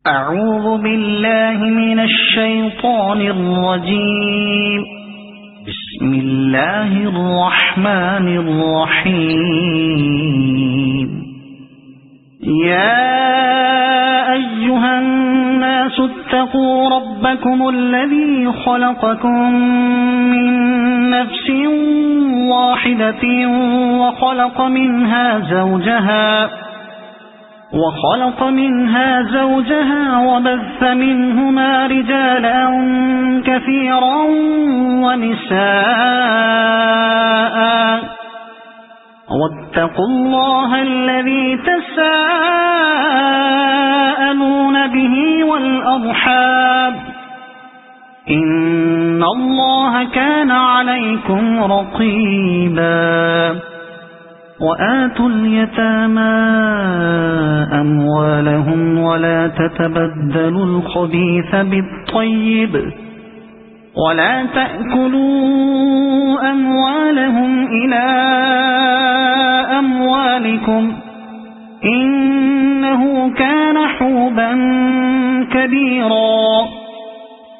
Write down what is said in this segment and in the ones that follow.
أعوذ بالله من الشيطان الرجيم. بسم الله الرحمن الرحيم. يا أيها الناس اتقوا ربكم الذي خلقكم من نفس واحدة وخلق منها زوجها وبث منهما رجالا كثيرا ونساء واتقوا الله الذي تساءلون به والأرحام إن الله كان عليكم رقيبا. وآتوا اليتامى أموالهم ولا تتبدلوا الخبيث بالطيب ولا تأكلوا أموالهم إلى أموالكم إنه كان حوبا كبيرا.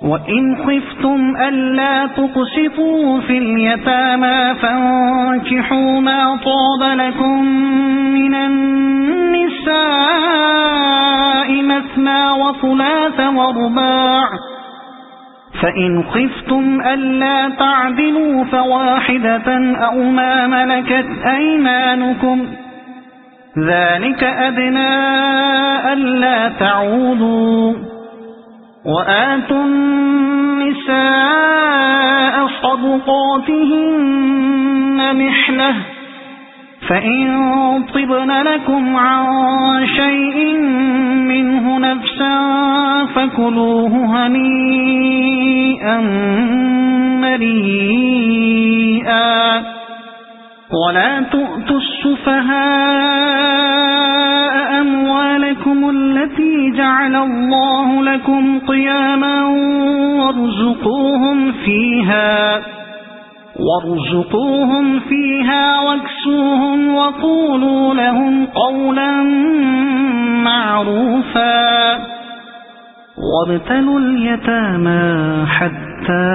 وإن خفتم ألا تقسطوا في اليتامى فانكحوا ما طاب لكم من النساء مثنى وثلاث ورباع فإن خفتم ألا تعدلوا فواحدة أو ما ملكت أيمانكم ذلك أدنى ألا تعودوا. وآتوا النساء صدقاتهن نحلة فإن طبن لكم عن شيء منه نفسا فكلوه هنيئا مريئا. ولا تؤتوا السفهاء أموالكم التي جعل الله لكم قياما وارزقوهم فيها واكسوهم وقولوا لهم قولا معروفا. وابتلوا اليتامى حتى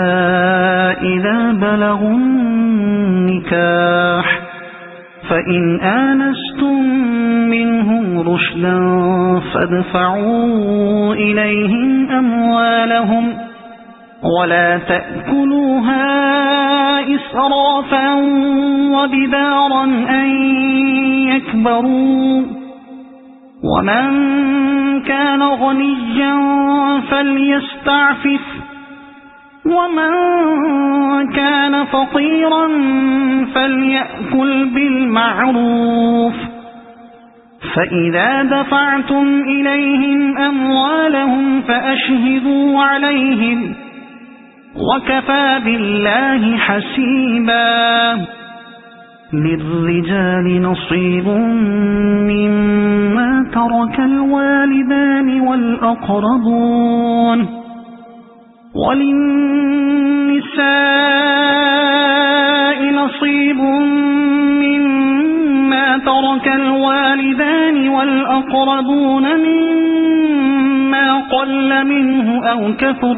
إذا بلغوا النكاح فإن آنستم منهم رشدا فادفعوا إليهم أموالهم ولا تأكلوها إسرافا وبدارا أن يكبروا. ومن كان غنيا فليستعفف ومن كان فقيرا فليأكل بالمعروف. فإذا دفعتم إليهم أموالهم فأشهدوا عليهم وكفى بالله حسيبا. للرجال نصيب مما ترك الوالدان والأقربون وللنساء نصيب مما ترك الوالدان والأقربون مما قل منه أو كثر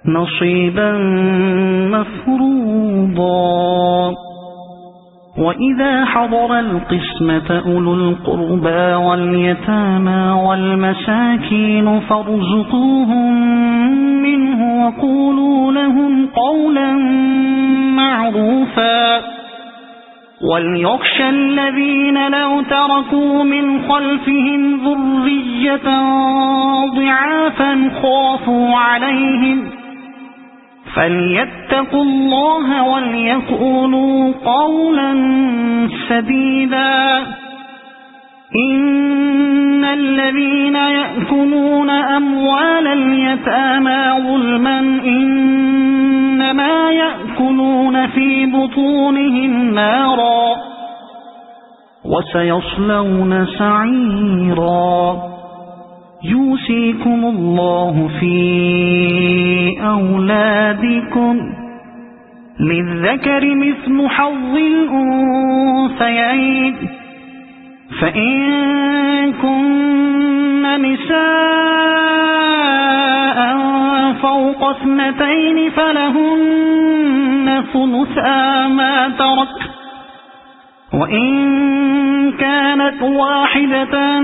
نصيبا مفروضا. وإذا حضر القسمة أولو القربى واليتامى والمساكين فارزقوهم منه وقولوا لهم قولا معروفا. وليخشى الذين لو تركوا من خلفهم ذرية ضعافا خافوا عليهم فليتقوا الله وليقولوا قولا سديدا. إن الذين يأكلون أموال اليتامى ظلما إنما يأكلون في بطونهم نارا وسيصلون سعيرا. يوصيكم الله في أولادكم للذكر مثل حظ الأنثيين فإن كن نساء فوق اثنتين فلهن ثلثا ما ترك، وإن كانت واحدة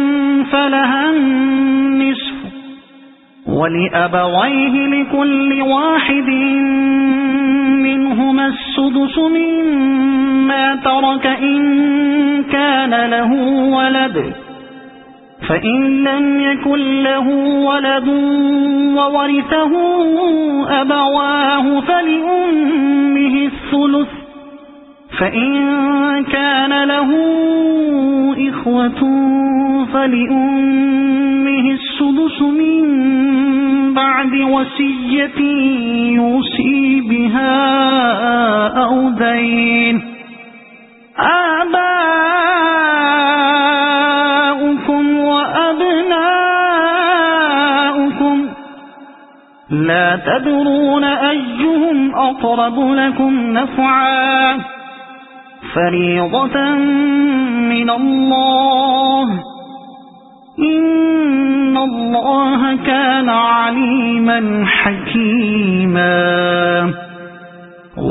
فلها النصف، ولأبويه لكل واحد منهما السدس مما ترك إن كان له ولد، فإن لم يكن له ولد وورثه أبواه فلأمه الثلث، فإن كان له إخوة فلأمه السدس من بعد وصية يوصي بها أو دين. آباؤكم وأبناؤكم لا تدرون أيهم أقرب لكم نفعا، فريضة من الله، إن الله كان عليما حكيما.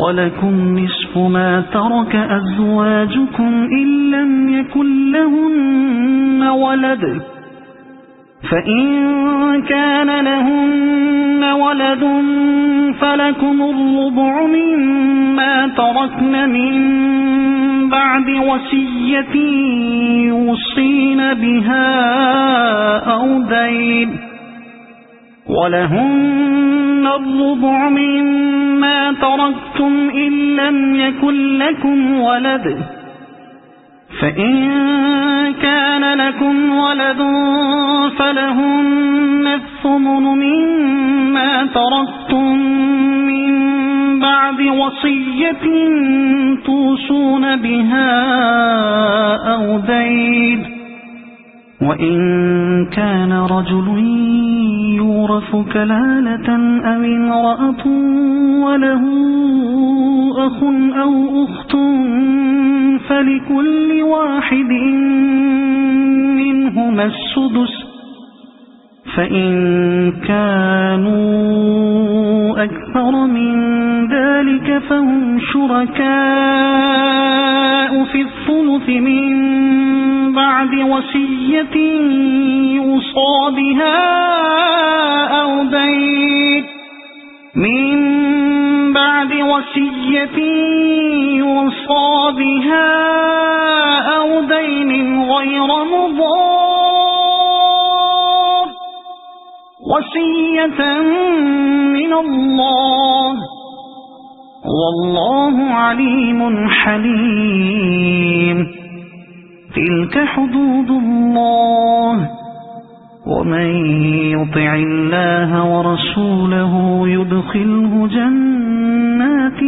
ولكم نصف ما ترك أزواجكم إن لم يكن لهن ولد، فإن كان لهن ولد فلكم الربع مما تركن من بعد وصية يوصين بها أو دين، ولهن الربع مما تركتم إن لم يكن لكم ولد، فإن كان لكم ولد فلهن الثمن مما تركتم من بعد وصية توصون بها أو دين، وإن كان رجل يورث كلالة أو امرأة وله أخ أو أخت فلكل واحد منهما السدس، فإن كانوا أكثر من ذلك فهم شركاء في الثلث من بعد وصية يوصى بها أو دين، من بعد وصية يوصى بها أو دين غير مضار، وصية من الله، والله عليم حليم. تلك حدود الله، ومن يطع الله ورسوله يدخله جنات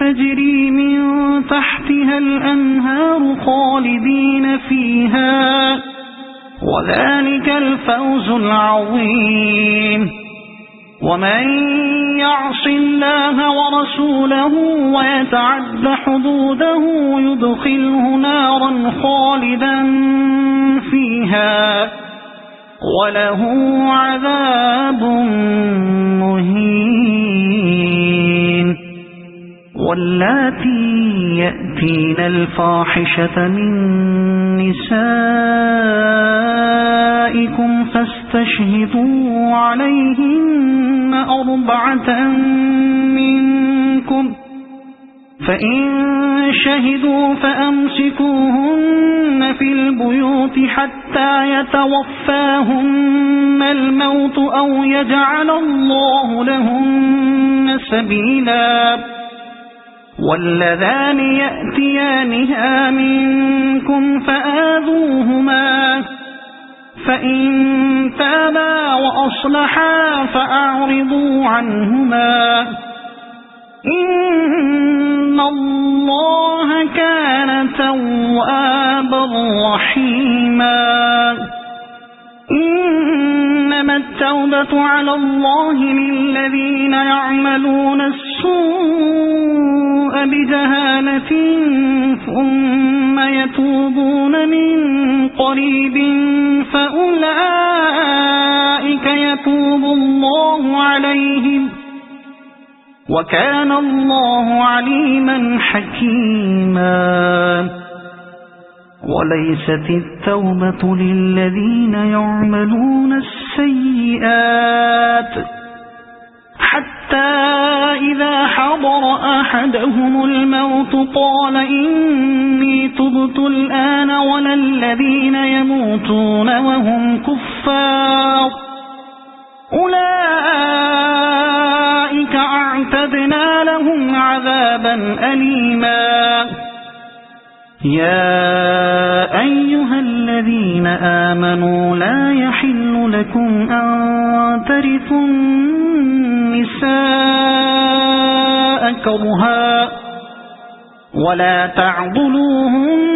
تجري من تحتها الأنهار خالدين فيها، وذلك الفوز العظيم. ومن يعص الله ورسوله ويتعد حدوده يدخله نارا خالدا فيها وله عذاب مهين. واللاتي يأتين الفاحشة من نسائكم فاستشهدوا عليهن 4 منكم، فإن شهدوا فأمسكوهن في البيوت حتى يتوفاهن الموت أو يجعل الله لهن سبيلا. واللذان يأتيانها منكم فآذوهما، فإن تابا وأصلحا فأعرضوا عنهما، إن الله كان توابا رحيما. إنما التوبة على الله للذين يعملون السوء بجهالة ثم يتوبون من قريب فأولئك يتوب الله عليهم وكان الله عليما حكيما. وليست التوبة للذين يعملون السيئات حتى إذا حضر أحدهم الموت قال إني تبت الآن ولا الذين يموتون وهم كفار أولئك أعتدنا لهم عذابا أليما. يا أيها الذين آمنوا لا يحل لكم أن ترثوا النساء كرها ولا تعضلوهن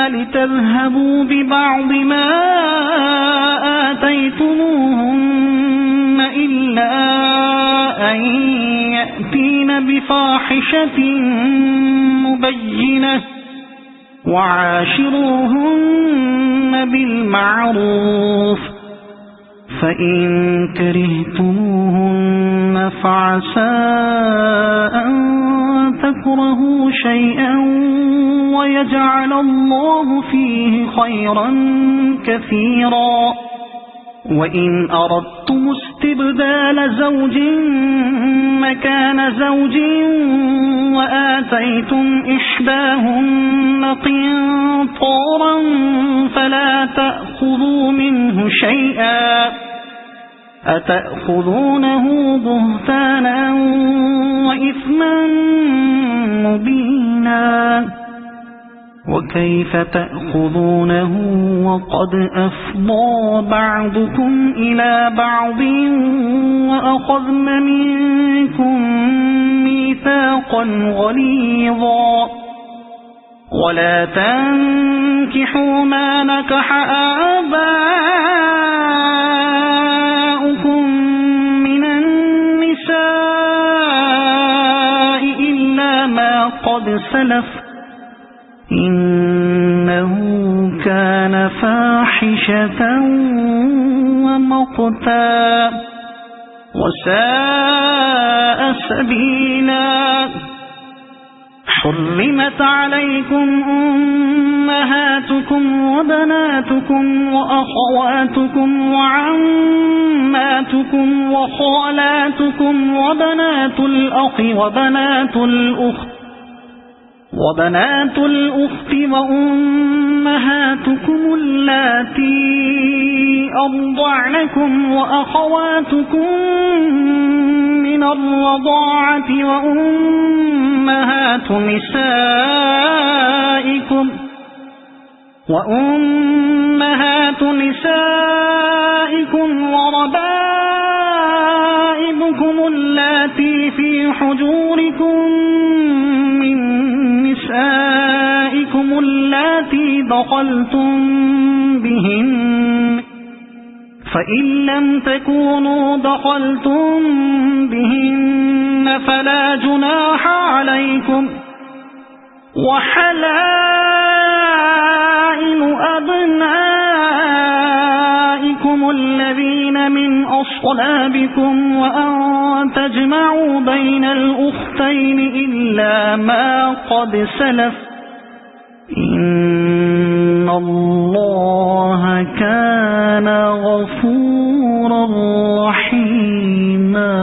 لتذهبوا ببعض ما آتيتموهن إلا أن يأتين بفاحشة مبينة وعاشروهن بالمعروف فإن كرهتموهن فعسى أن تكرهوا شيئا ويجعل الله فيه خيرا كثيرا. وإن أردتم استبدال زوج مكان زوج وآتيتم إحداهن قنطارا فلا تأخذوا منه شيئا أتأخذونه بهتانا وإثما مبينا. وكيف تأخذونه وقد أفضى بعضكم إلى بعض وأخذن منكم ميثاقا غليظا. ولا تنكحوا ما نكح آباؤكم من النساء إلا ما قد سلف إنه كان فاحشة ومقتا وساء سبيلا. حرمت عليكم أمهاتكم وبناتكم وأخواتكم وعماتكم وخالاتكم وبنات الأخ وبنات الأخت وأمهاتكم اللاتي أرضعنكم وأخواتكم من الرضاعة وأمهات نسائكم وربائبكم اللاتي في حجوركم من نسائكم اللاتي دخلتم بهن فإن لم تكونوا دخلتم بهن فلا جناح عليكم. وحلائل أبنائكم الذين من أصلابكم وأن تجمعوا بين الأختين إلا ما قد سلف إن الله كان غفورا رحيما.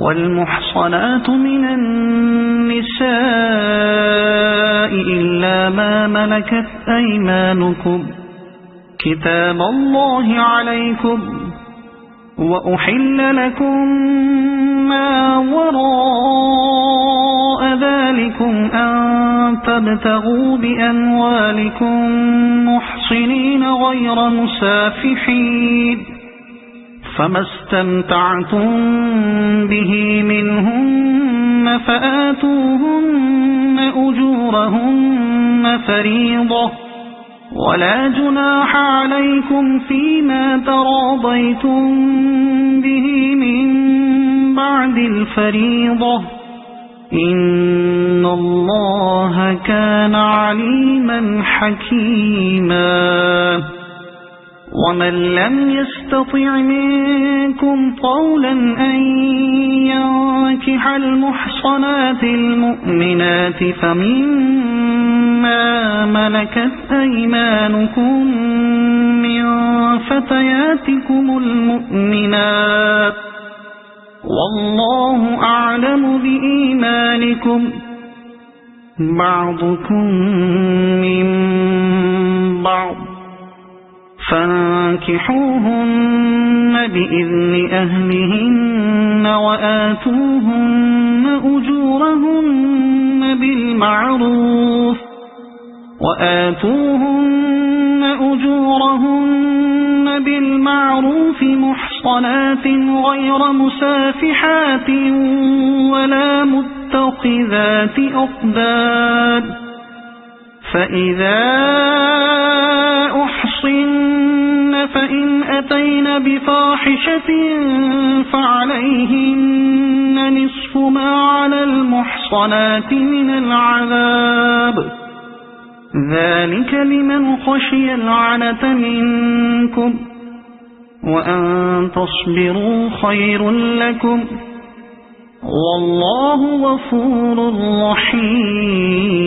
والمحصنات من النساء إلا ما ملكت أيمانكم كتاب الله عليكم. وأحل لكم ما وراء ذلكم أن تبتغوا بأموالكم محصنين غير مسافحين فما استمتعتم به منهن فآتوهن أجورهن فريضة ولا جناح عليكم فيما تراضيتم به من بعد الفريضة إن الله كان عليما حكيما. ومن لم يستطع منكم طولا أن ينكح المحصنات المؤمنات فمما ملكت أيمانكم من فتياتكم المؤمنات والله أعلم بإيمانكم بعضكم من بعض فانكحوهن بإذن أهلهن وآتوهن أجورهن بالمعروف محصنات غير مسافحات ولا متخذات أخدان فإذا أحصن فإن أتين بفاحشة فعليهن نصف ما على المحصنات من العذاب ذلك لمن خشي العنة منكم وأن تصبروا خير لكم والله غفور رحيم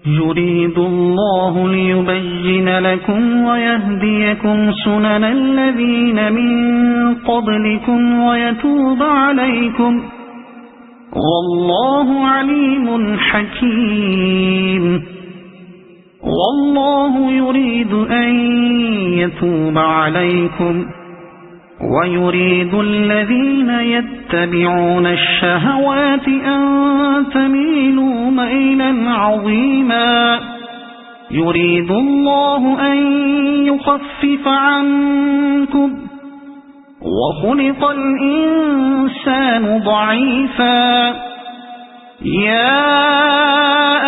يريد الله ليبين لكم ويهديكم سنن الذين من قبلكم ويتوب عليكم والله عليم حكيم والله يريد أن يتوب عليكم ويريد الذين يتبعون الشهوات أن تميلوا ميلا عظيما يريد الله أن يخفف عنكم وخلق الإنسان ضعيفا يا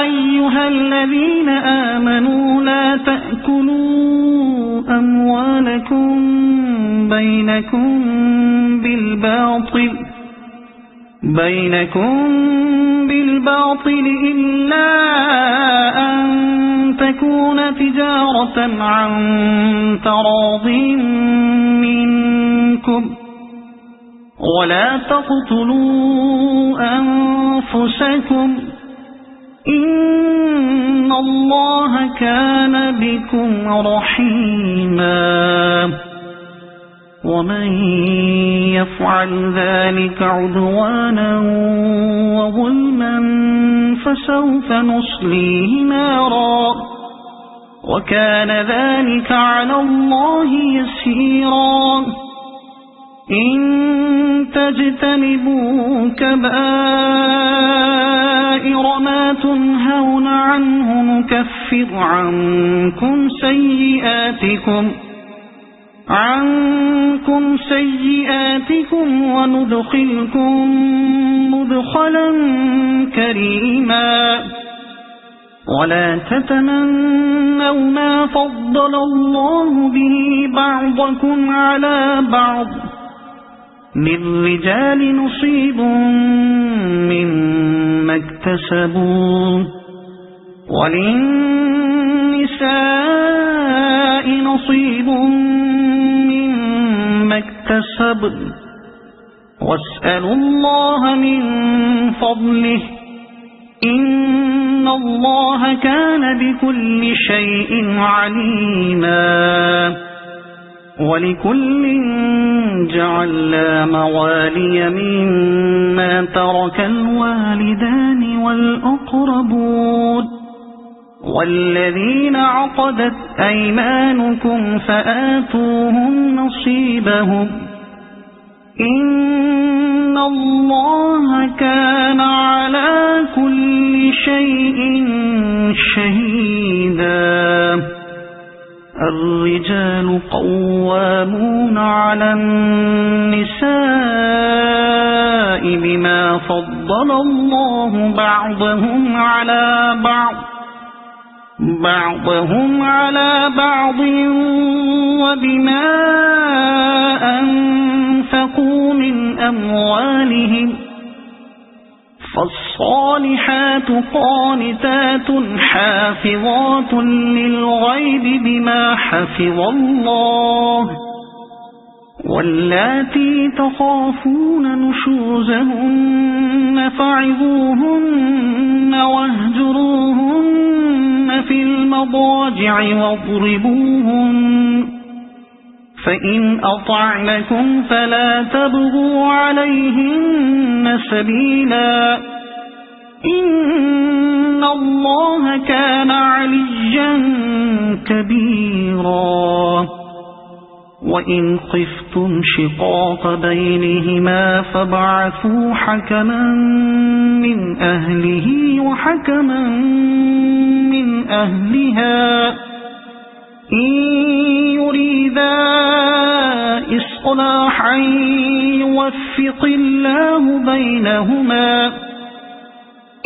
أيها الذين آمنوا لا تأكلوا أموالكم بينكم بالباطل إلا أن تكون تجارة عن تراض منكم ولا تقتلوا أنفسكم إن الله كان بكم رحيما ومن يفعل ذلك عدوانا وظلما فسوف نصليه نارا وكان ذلك على الله يسيرا إن تجتنبوا كبائر ما تنهون عنه نكفر عنكم سيئاتكم وندخلكم مدخلا كريما ولا تتمنوا ما فضل الله به بعضكم على بعض للرجال نصيب مما اكتسبوا وللنساء نصيب مما اكتسبن واسألوا الله من فضله إن الله كان بكل شيء عليما ولكل جعلنا موالي مما ترك الوالدان والأقربون والذين عقدت أيمانكم فآتوهم نصيبهم إن الله كان على كل شيء شهيدا الرجال قوامون على النساء بما فضل الله بعضهم على بعض وبما أنفقوا من أموالهم فالصالحات قانتات حافظات للغيب بما حفظ الله واللاتي تخافون نشوزهن فعظوهن واهجروهن في المضاجع واضربوهن فإن أطعنكم فلا تبغوا عليهن سبيلا إن الله كان عليا كبيرا وإن خفتم شقاق بينهما فابعثوا حكما من أهله وحكما من أهلها إن يريدا إصلاحا يوفق الله بينهما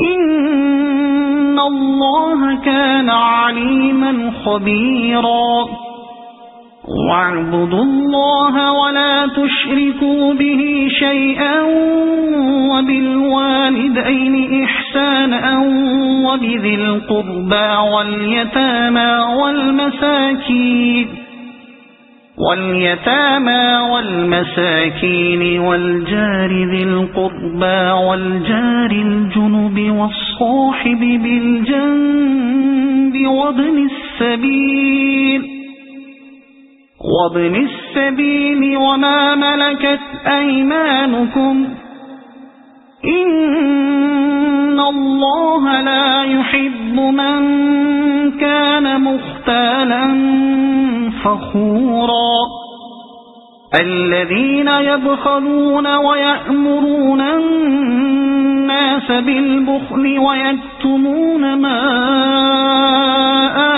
إن الله كان عليما خبيرا واعبدوا الله ولا تشركوا به شيئا وبالوالدين إحسانا وبذي القربى واليتامى والمساكين والجار ذي القربى والجار الجنب والصاحب بالجنب وابن السبيل وما ملكت أيمانكم إن الله لا يحب من كان مختالا فخورا الذين يبخلون ويأمرون الناس بالبخل ويكتمون ما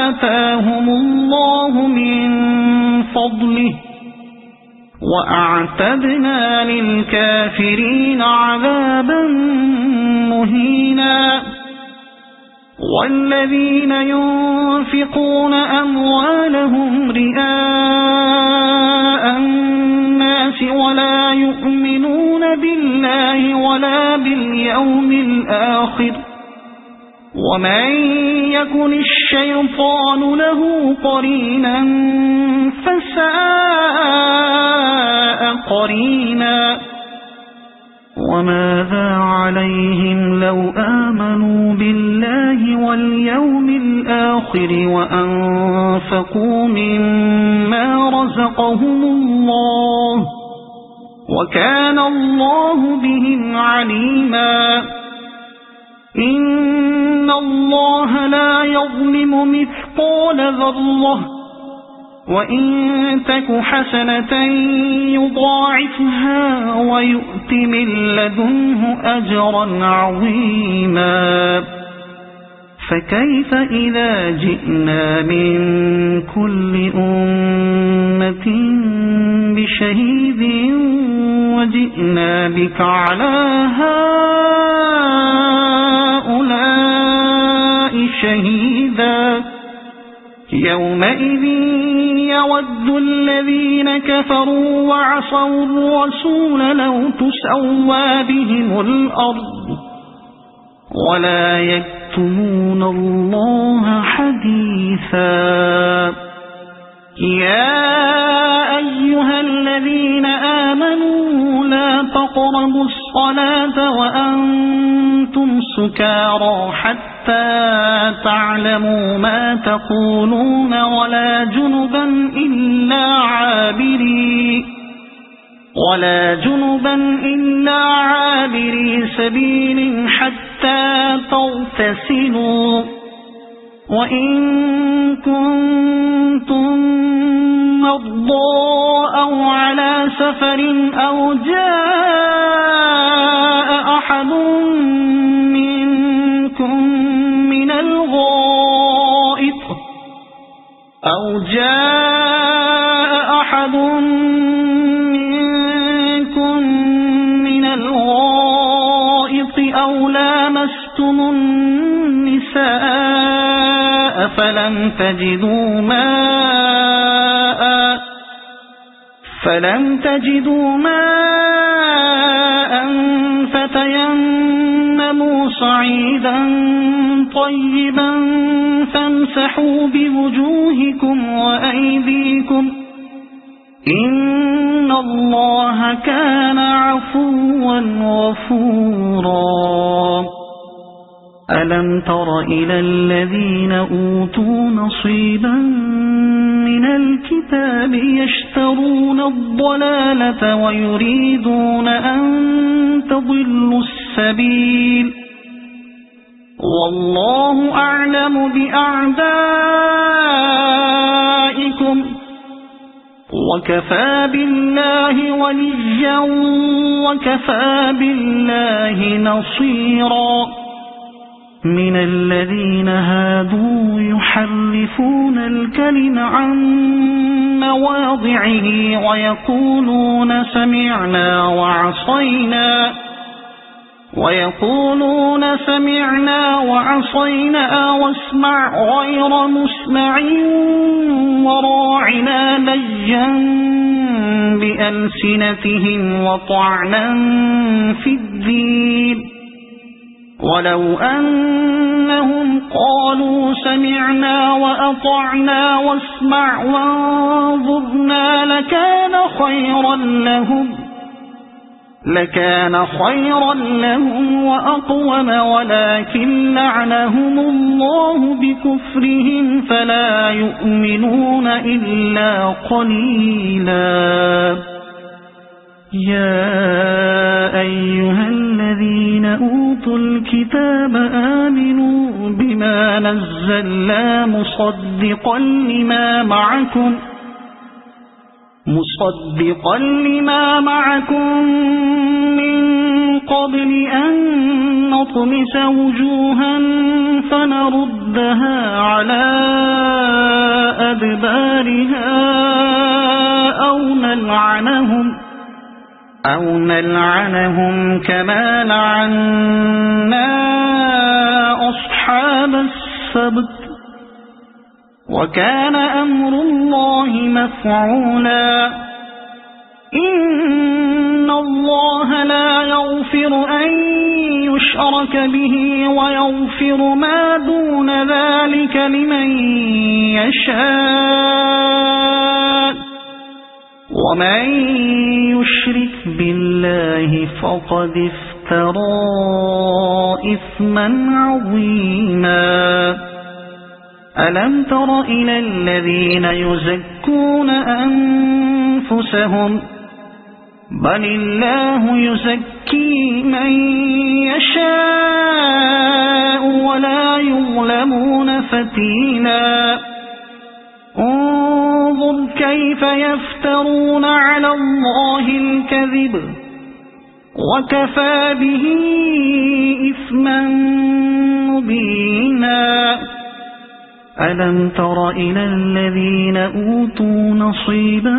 آتاهم الله من فضله وأعتدنا للكافرين عذابا مهينا والذين ينفقون أموالهم رئاء الناس ولا يؤمنون بالله ولا باليوم الآخر ومن يكن الشيطان له قرينا فساء قرينا وماذا عليهم لو آمنوا بالله واليوم الآخر وأنفقوا مما رزقهم الله وكان الله بهم عليما إن الله لا يظلم مثقال ذرة وإن تك حسنة يضاعفها ويؤت من لدنه أجرا عظيما فكيف إذا جئنا من كل أمة بشهيد وجئنا بك على هؤلاء شهيدا يومئذ يود الذين كفروا وعصوا الرسول لو تسوى بهم الأرض ولا يكتمون الله حديثا يا أيها الذين آمنوا لا تقربوا الصلاة وأنتم سكارى حتى تعلموا ما تقولون ولا جنبا إلا عابري سبيل حتى تغتسلوا وإن كنتم مرضى أو على سفر أو جاء أحد منكم من الغائط أو لامستم النساء فلم تجدوا ماء فتيمموا صعيدا طيبا فامسحوا بوجوهكم وأيديكم إن الله كان عفوا غفورا ألم تر إلى الذين أوتوا نصيبا من الكتاب يشترون الضلالة ويريدون أن تضلوا السبيل والله أعلم بأعدائكم وكفى بالله وليا وكفى بالله نصيرا من الذين هادوا يحرفون الكلم عن مواضعه ويقولون سمعنا وعصينا واسمع غير مسمع وراعنا ليا بألسنتهم وطعنا في الدين ولو أنهم قالوا سمعنا وأطعنا واسمع وانظرنا لكان خيرا لهم وأقوم ولكن لعنهم الله بكفرهم فلا يؤمنون إلا قليلا يا أيها الذين أوتوا الكتاب آمنوا بما نزلنا مصدقا لما معكم من قبل أن نطمس وجوها فنردها على أدبارها أو نلعنهم كما لعنا أصحاب السبت وكان أمر الله مفعولا إن الله لا يغفر أن يشرك به ويغفر ما دون ذلك لمن يشاء ومن يشرك بالله فقد افترى إثما عظيما ألم تر إلى الذين يزكون أنفسهم بل الله يزكي من يشاء ولا يظلمون فتيلا انظر كيف يفترون على الله الكذب وكفى به إثما مبينا ألم تر إلى الذين أوتوا نصيبا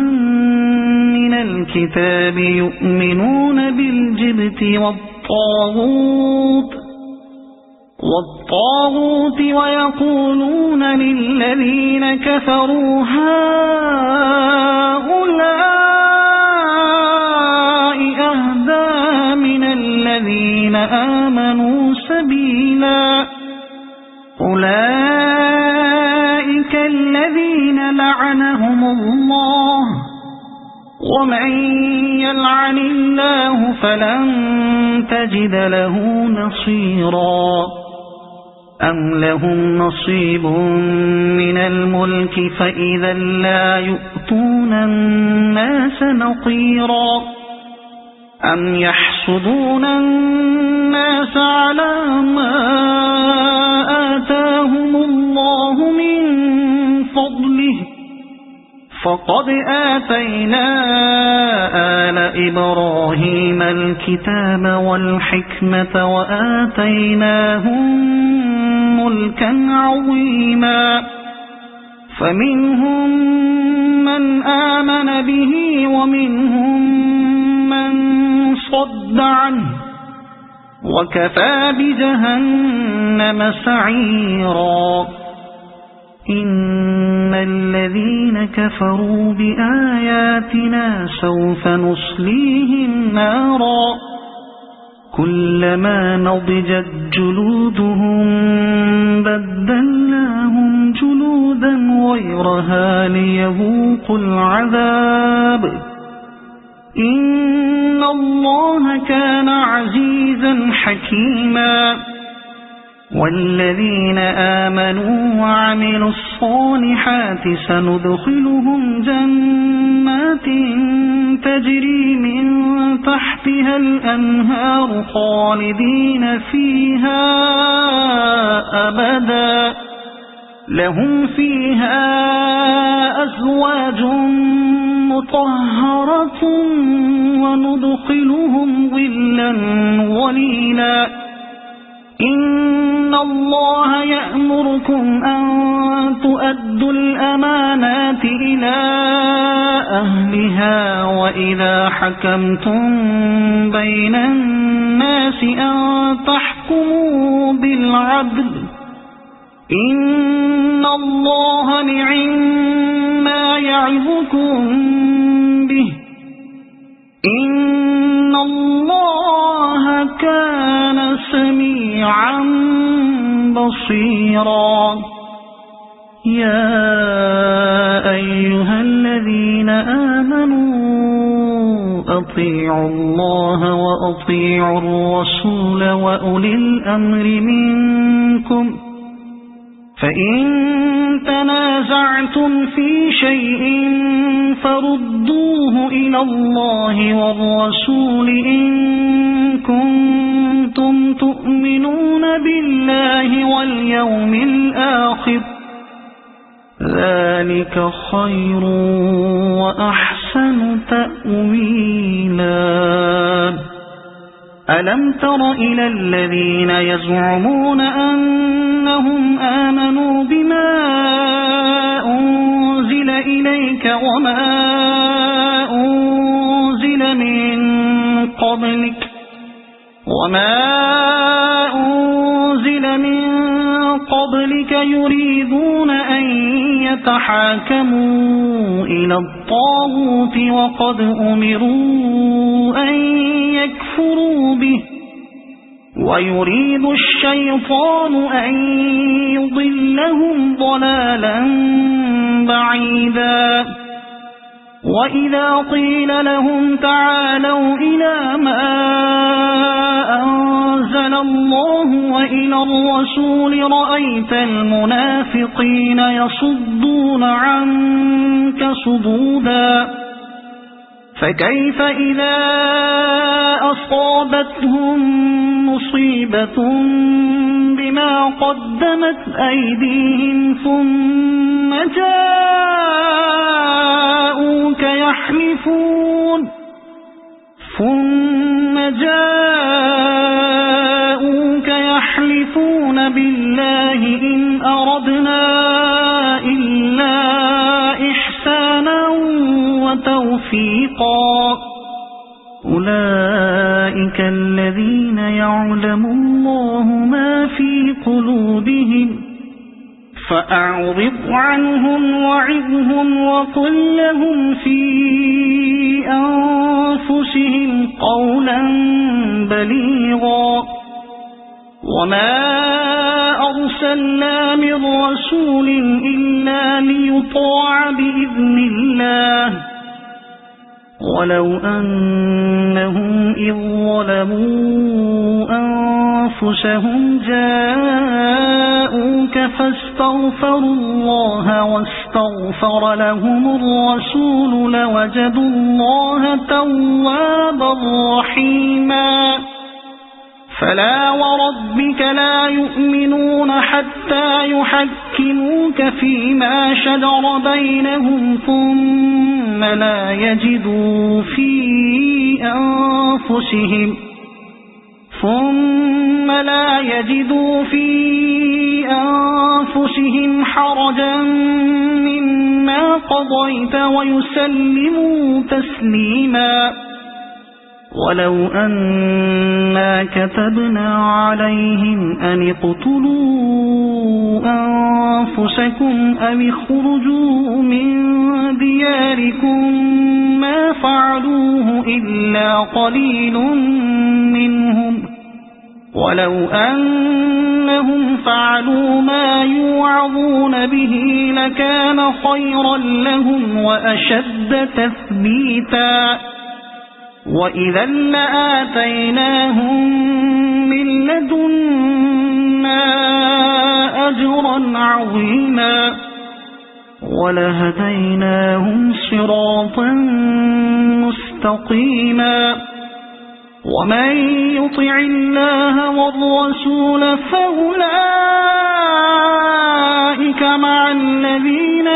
من الكتاب يؤمنون بالجبت والطاغوت ويقولون للذين كفروا هؤلاء أهدى من الذين آمنوا سبيلا أولئك الذين لعنهم الله ومن يلعن الله فلن تجد له نصيرا أم لهم نصيب من الملك فإذا لا يؤتون الناس نقيرا أم يحسدون الناس على ما آتاهم الله من فضله فقد آتينا آل إبراهيم الكتاب والحكمة وآتيناهم ملكا عظيما فمنهم من آمن به ومنهم من صد عنه وكفى بجهنم سعيرا إن الذين كفروا بآياتنا سوف نصليهم نارا كلما نضجت جلودهم بدلناهم جلودا غيرها ليذوقوا العذاب إن الله كان عزيزا حكيما والذين آمنوا وعملوا الصالحات سندخلهم جنات تجري من تحتها الأنهار خالدين فيها أبدا لهم فيها أزواج مطهرة وندخلهم ظلا ظليلا إن الله يأمركم أن تؤدوا الأمانات إلى أهلها وإذا حكمتم بين الناس أن تحكموا بالعدل إن الله نعما يعظكم به إن الله كان سميعا بصيرا يا أيها الذين آمنوا أطيعوا الله وأطيعوا الرسول وأولي الأمر منكم فإن تنازعتم في شيء فردوه إلى الله والرسول إن كنتم تؤمنون بالله واليوم الآخر ذلك خير وأحسن تأويلا ألم تر إلى الذين يزعمون أنهم آمنوا بما أنزل إليك وما أنزل من قبلك يريدون أن يتحاكموا إلى الطاغوت وقد أمروا أن يكفروا به ويريد الشيطان أن يضلهم ضلالا بعيدا وإذا قيل لهم تعالوا إلى ما أنزل الله وإلى الرسول رأيت المنافقين يصدون عنك صدودا فكيف إذا أصابتهم مصيبة بما قدمت أيديهم ثم جاءوك يحلفون بالله إن أردنا إلا إحسانا وتوفيقا أولئك الذين يعلم الله ما في قلوبهم فأعرض عنهم وعظهم وقل لهم في أنفسهم قولا بليغا وما أرسلنا من رسول إلا ليطاع بإذن الله ولو أنهم إذ ظلموا أنفسهم جاءوك فاستغفروا الله واستغفر لهم الرسول لوجدوا الله توابا رحيما فلا وربك لا يؤمنون حتى يحكموك فيما شجر بينهم ثم لا يجدوا في أنفسهم حرجا مما قضيت ويسلموا تسليما ولو أنا كتبنا عليهم أن اقتلوا أنفسكم أو اخرجوا من دياركم ما فعلوه إلا قليل منهم ولو أنهم فعلوا ما يوعظون به لكان خيرا لهم وأشد تثبيتا وإذا لآتيناهم من لدنا أجرا عظيما ولهديناهم صراطا مستقيما ومن يطع الله والرسول فأولئك مع الذين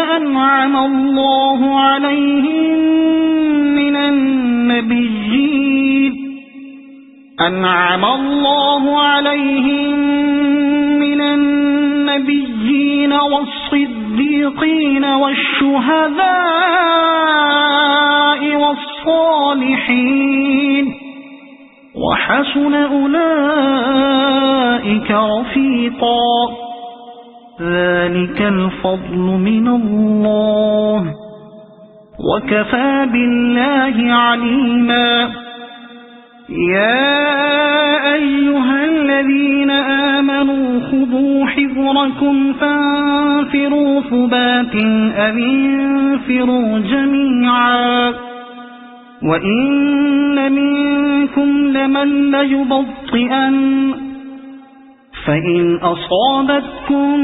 أنعم الله عليهم من النبيين والصديقين والشهداء والصالحين وحسن أولئك رفيقا ذلك الفضل من الله وكفى بالله عليما يا أيها الذين آمنوا خذوا حذركم فانفروا ثبات أو انفروا جميعا وإن منكم لمن ليبطئن فإن أصابتكم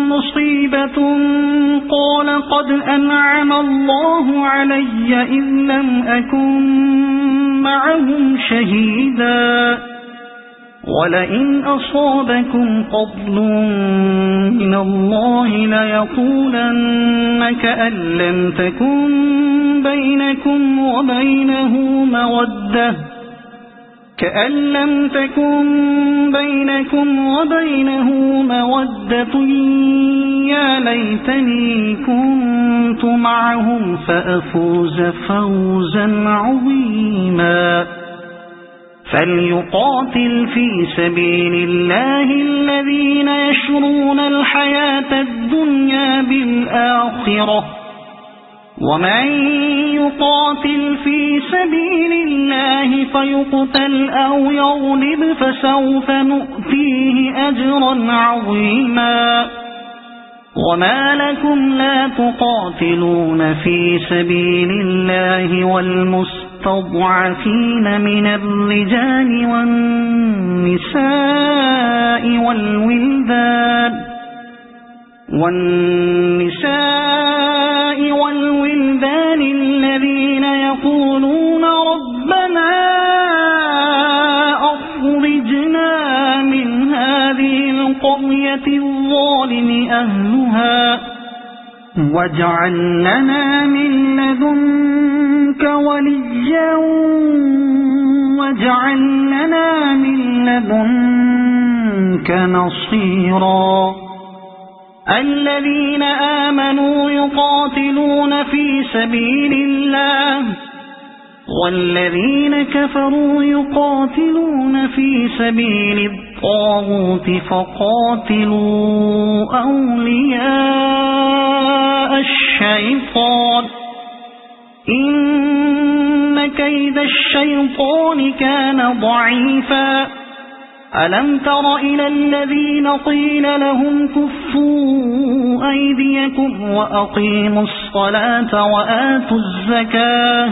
مصيبة قال قد أنعم الله علي إذ لم أكن معهم شهيدا ولئن أصابكم فضل من الله ليقولن كأن لم تكن بينكم وبينه مودة يا ليتني كنت معهم فأفوز فوزا عظيما فليقاتل في سبيل الله الذين يشرون الحياة الدنيا بالآخرة ومن يقاتل في سبيل الله فيقتل أو يغلب فسوف نؤتيه أجرا عظيما وما لكم لا تقاتلون في سبيل الله والمستضعفين من الرجال والولدان الذين يقولون ربنا أخرجنا من هذه القرية الظالم أهلها واجعل لنا من لدنك وليا واجعل لنا من لدنك نصيرا الذين آمنوا يقاتلون في سبيل الله والذين كفروا يقاتلون في سبيل الطاغوت فقاتلوا أولياء الشيطان إن كيد الشيطان كان ضعيفا ألم تر إلى الذين قيل لهم كفوا أيديكم وأقيموا الصلاة وآتوا الزكاة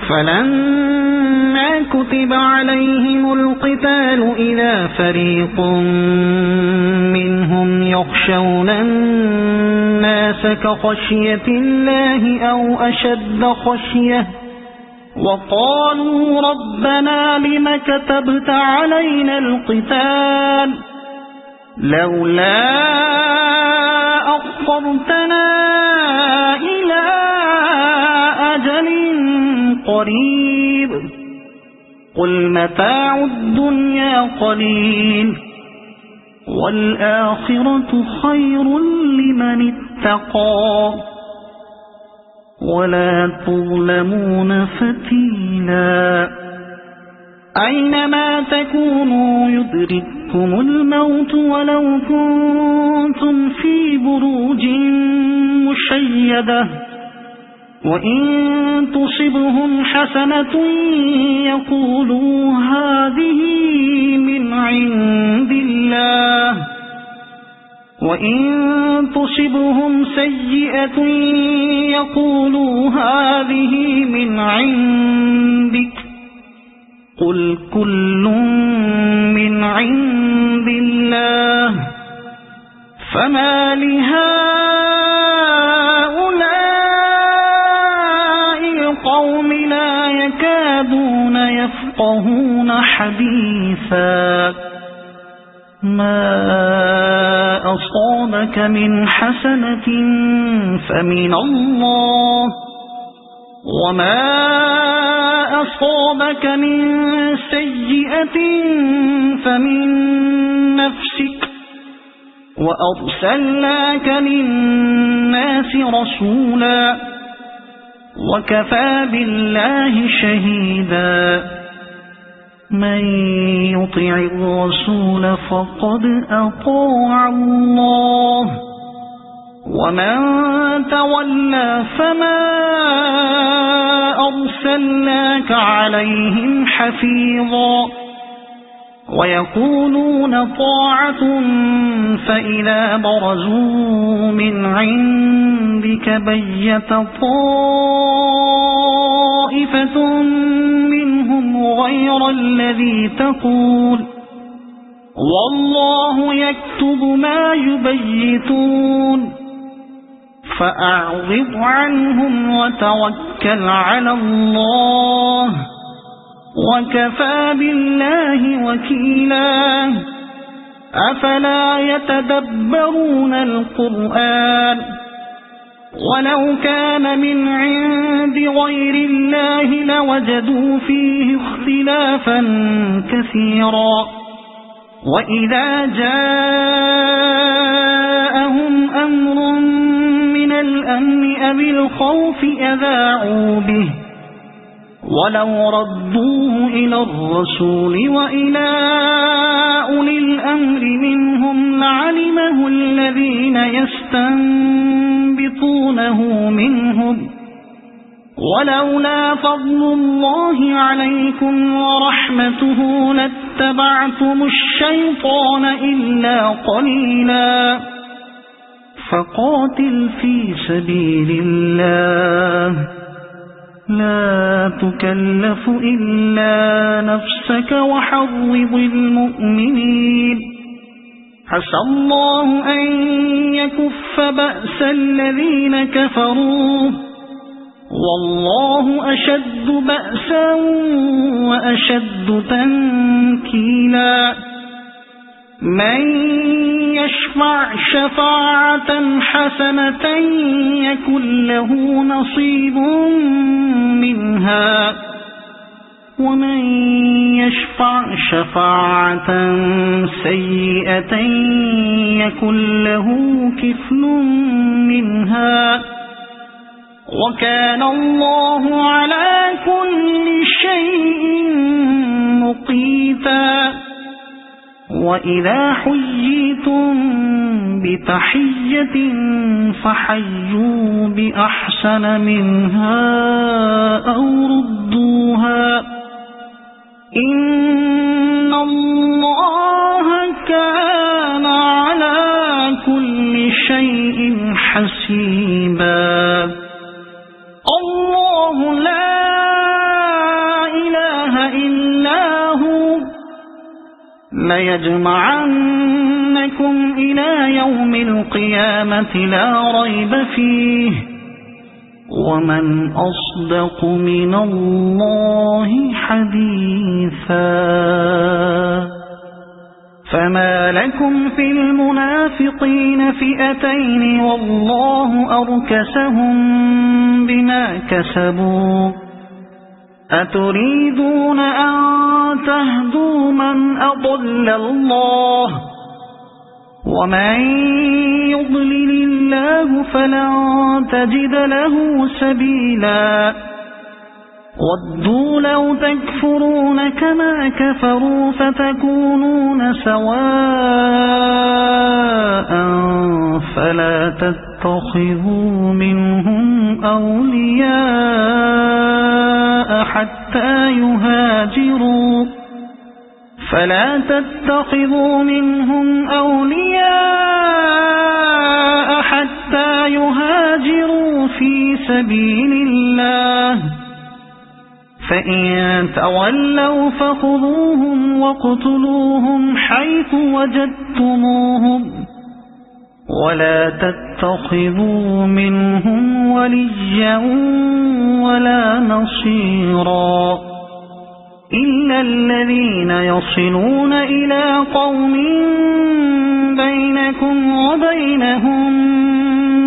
فلما كتب عليهم القتال إذا فريق منهم يخشون الناس كخشية الله أو أشد خشية وقالوا ربنا لم كتبت علينا القتال لولا أخرتنا إلى أجل قريب قل متاع الدنيا قليل والآخرة خير لمن اتقى ولا تظلمون فتيلا أينما تكونوا يدرككم الموت ولو كنتم في بروج مشيدة وإن تصبهم حسنة يقولوا هذه من عند الله، وإن تصبهم سيئة يقولوا هذه من عندك، قل كل من عند الله، فما لهؤلاء القوم لا يكادون يفقهون حديثا. ما أصابك من حسنة فمن الله، وما أصابك من سيئة فمن نفسك، وأرسلناك للناس رسولا، وكفى بالله شهيدا. من يطع الرسول فقد أطاع الله، ومن تولى فما أرسلناك عليهم حفيظا. ويقولون طاعة فإذا برزوا من عندك بيت طائفة منهم غير الذي تقول، والله يكتب ما يبيتون، فأعرض عنهم وتوكل على الله، وكفى بالله وكيلا. أفلا يتدبرون القرآن؟ ولو كان من عند غير الله لوجدوا فيه اختلافا كثيرا. وإذا جاءهم أمر من الأمن أو الخوف أذاعوا به، ولو ردوه إلى الرسول وإلى أولي الأمر منهم لعلمه الذين يستنبطونه منهم، ولولا فضل الله عليكم ورحمته لاتبعتم الشيطان إلا قليلا. فقاتل في سبيل الله، لا تكلف إلا نفسك وحرض المؤمنين، عسى الله أن يكف بأس الذين كفروا، والله أشد بأسا وأشد تنكيلا. من يشفع شفاعة حسنة يكن له نصيب منها، ومن يشفع شفاعة سيئة يكن له كفل منها، وكان الله على كل شيء مقيتا. وإذا حييتم بتحية فحيوا بأحسن منها أو ردوها، إن الله كان على كل شيء حسيبا. الله لا إله إلا هو، ليجمعنكم إلى يوم القيامة لا ريب فيه، ومن أصدق من الله حديثا. فما لكم في المنافقين فئتين والله أركسهم بما كسبوا، أتريدون أن تهدوا من أضل الله، ومن يضلل الله فلن تجد له سبيلا. ودوا لو تكفرون كما كفروا فتكونون سواء فلا تتقون تتخذوا منهم أولياء حتى يهاجروا في سبيل الله، فإن تولوا فخذوهم واقتلوهم حيث وجدتموهم، ولا تتخذوا منهم وليا ولا نصيرا إلا الذين يصلون إلى قوم بينكم وبينهم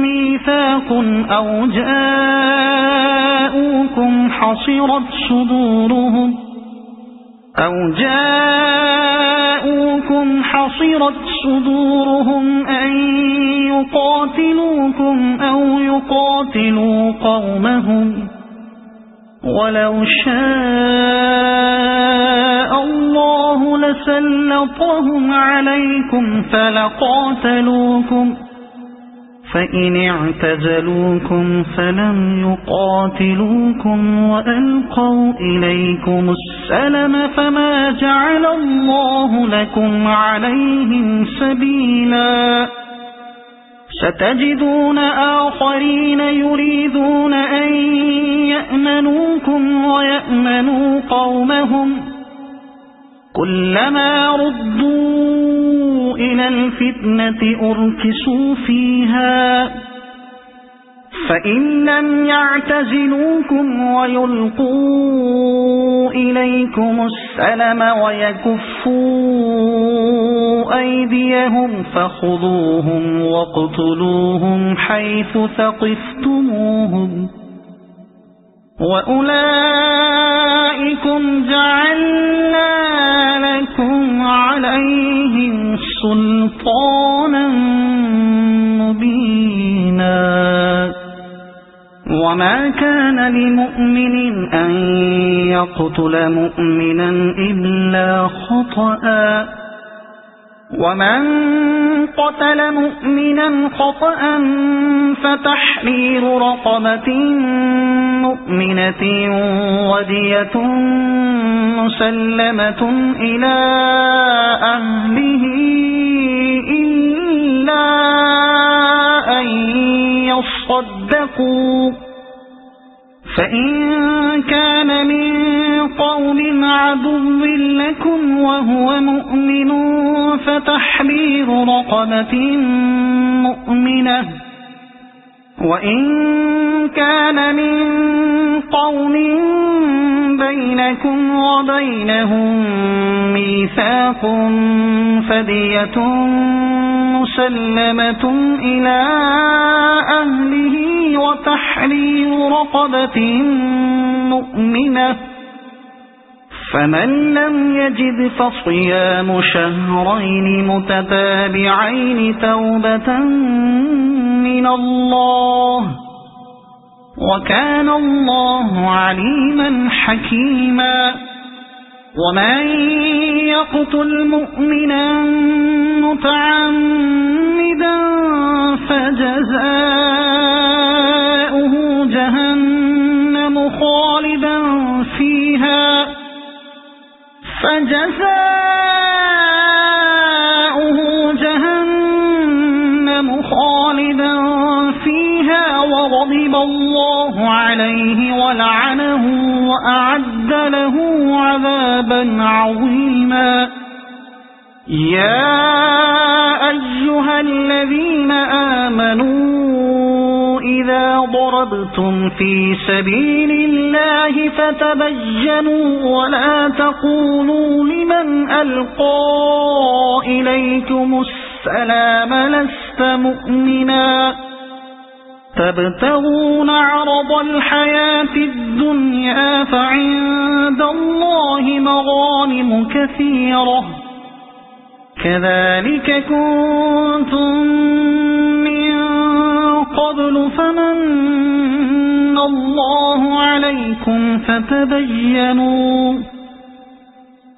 ميثاق أو جاءوكم حصرت صدورهم أن يقاتلوكم أو يقاتلوا قومهم، ولو شاء الله لسلطهم عليكم فلقاتلوكم، فإن اعتزلوكم فلم يقاتلوكم وألقوا إليكم السلم فما جعل الله لكم عليهم سبيلا. ستجدون آخرين يريدون أن يأمنوكم ويأمنوا قومهم، كلما ردوا إلى الفتنة أركسوا فيها، فإن لم يعتزلوكم ويلقوا إليكم السلم ويكفوا أيديهم فخذوهم واقتلوهم حيث ثقفتموهم، وأولئكم جعلنا لكم عليهم سلطانا مبينا. وما كان لمؤمن أن يقتل مؤمنا إلا خطأ، ومن قتل مؤمنا خطأ فتحرير رقبة مؤمنة ودية مسلمة إلى أهله إلا أن يصدقوا، فإن كان من قوم عدو لكم وهو مؤمن فتحرير رقبة مؤمنة، وإن كان من قوم بينكم وبينهم ميثاق فدية مسلمة إلى أهله وتحرير رقبة مؤمنة، فمن لم يجد فصيام شهرين متتابعين توبة من الله، وكان الله عليما حكيما. ومن يقتل مؤمنا متعمدا فجزاؤه جهنم خالدا فيها وغضب الله عليه ولعنه وأعد له عذابا عظيما. يا أيها الذين آمنوا إذا ضربتم في سبيل الله فتبينوا ولا تقولوا لمن ألقى إليكم السلام لست مؤمنا تبتغون عرض الحياة الدنيا فعند الله مغانم كثيرة كذلك كنتم من قبل فمن الله عليكم فتبينوا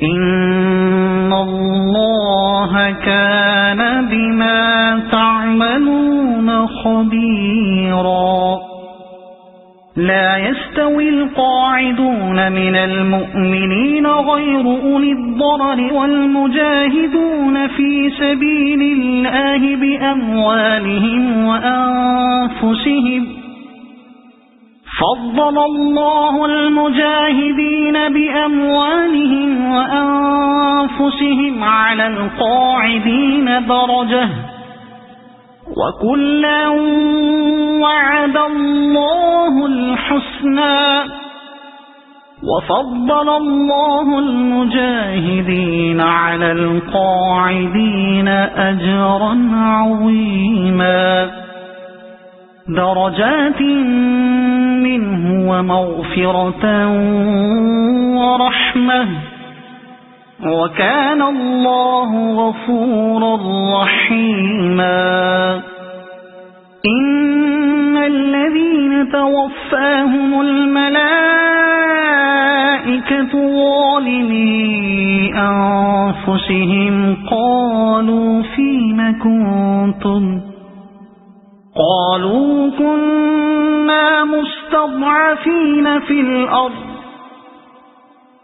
إن الله كان بما تعملون خبيرا. لا يستوي القاعدون من المؤمنين غير أولي الضرر والمجاهدون في سبيل الله بأموالهم وأنفسهم. فضل الله المجاهدين بأموالهم وأنفسهم على القاعدين درجة، وكلا وعد الله الحسنى. وفضل الله المجاهدين على القاعدين أجرا عظيما، درجات منه ومغفرة ورحمة، وكان الله غفورا رحيما. إن الذين توفاهم الملائكة ظالمي أنفسهم قالوا فيم كنتم؟ قالوا كنا مستضعفين في الأرض.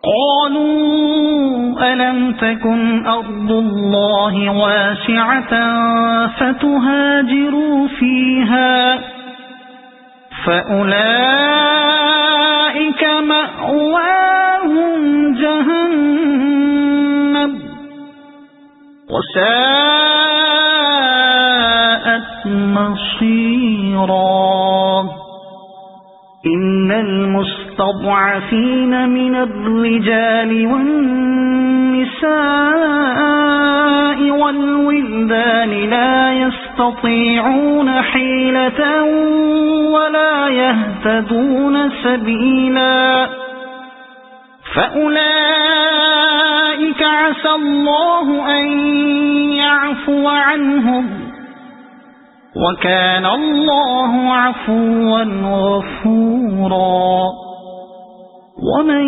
قالوا ألم تكن أرض الله واسعة فتهاجروا فيها، فأولئك مأواهم جهنم وساءت مصيرا. إن المستضعفين من الرجال والنساء والولدان لا يستطيعون حيلة ولا يهتدون سبيلا، فأولئك عسى الله أن يعفو عنهم، وكان الله عفوا غفورا. ومن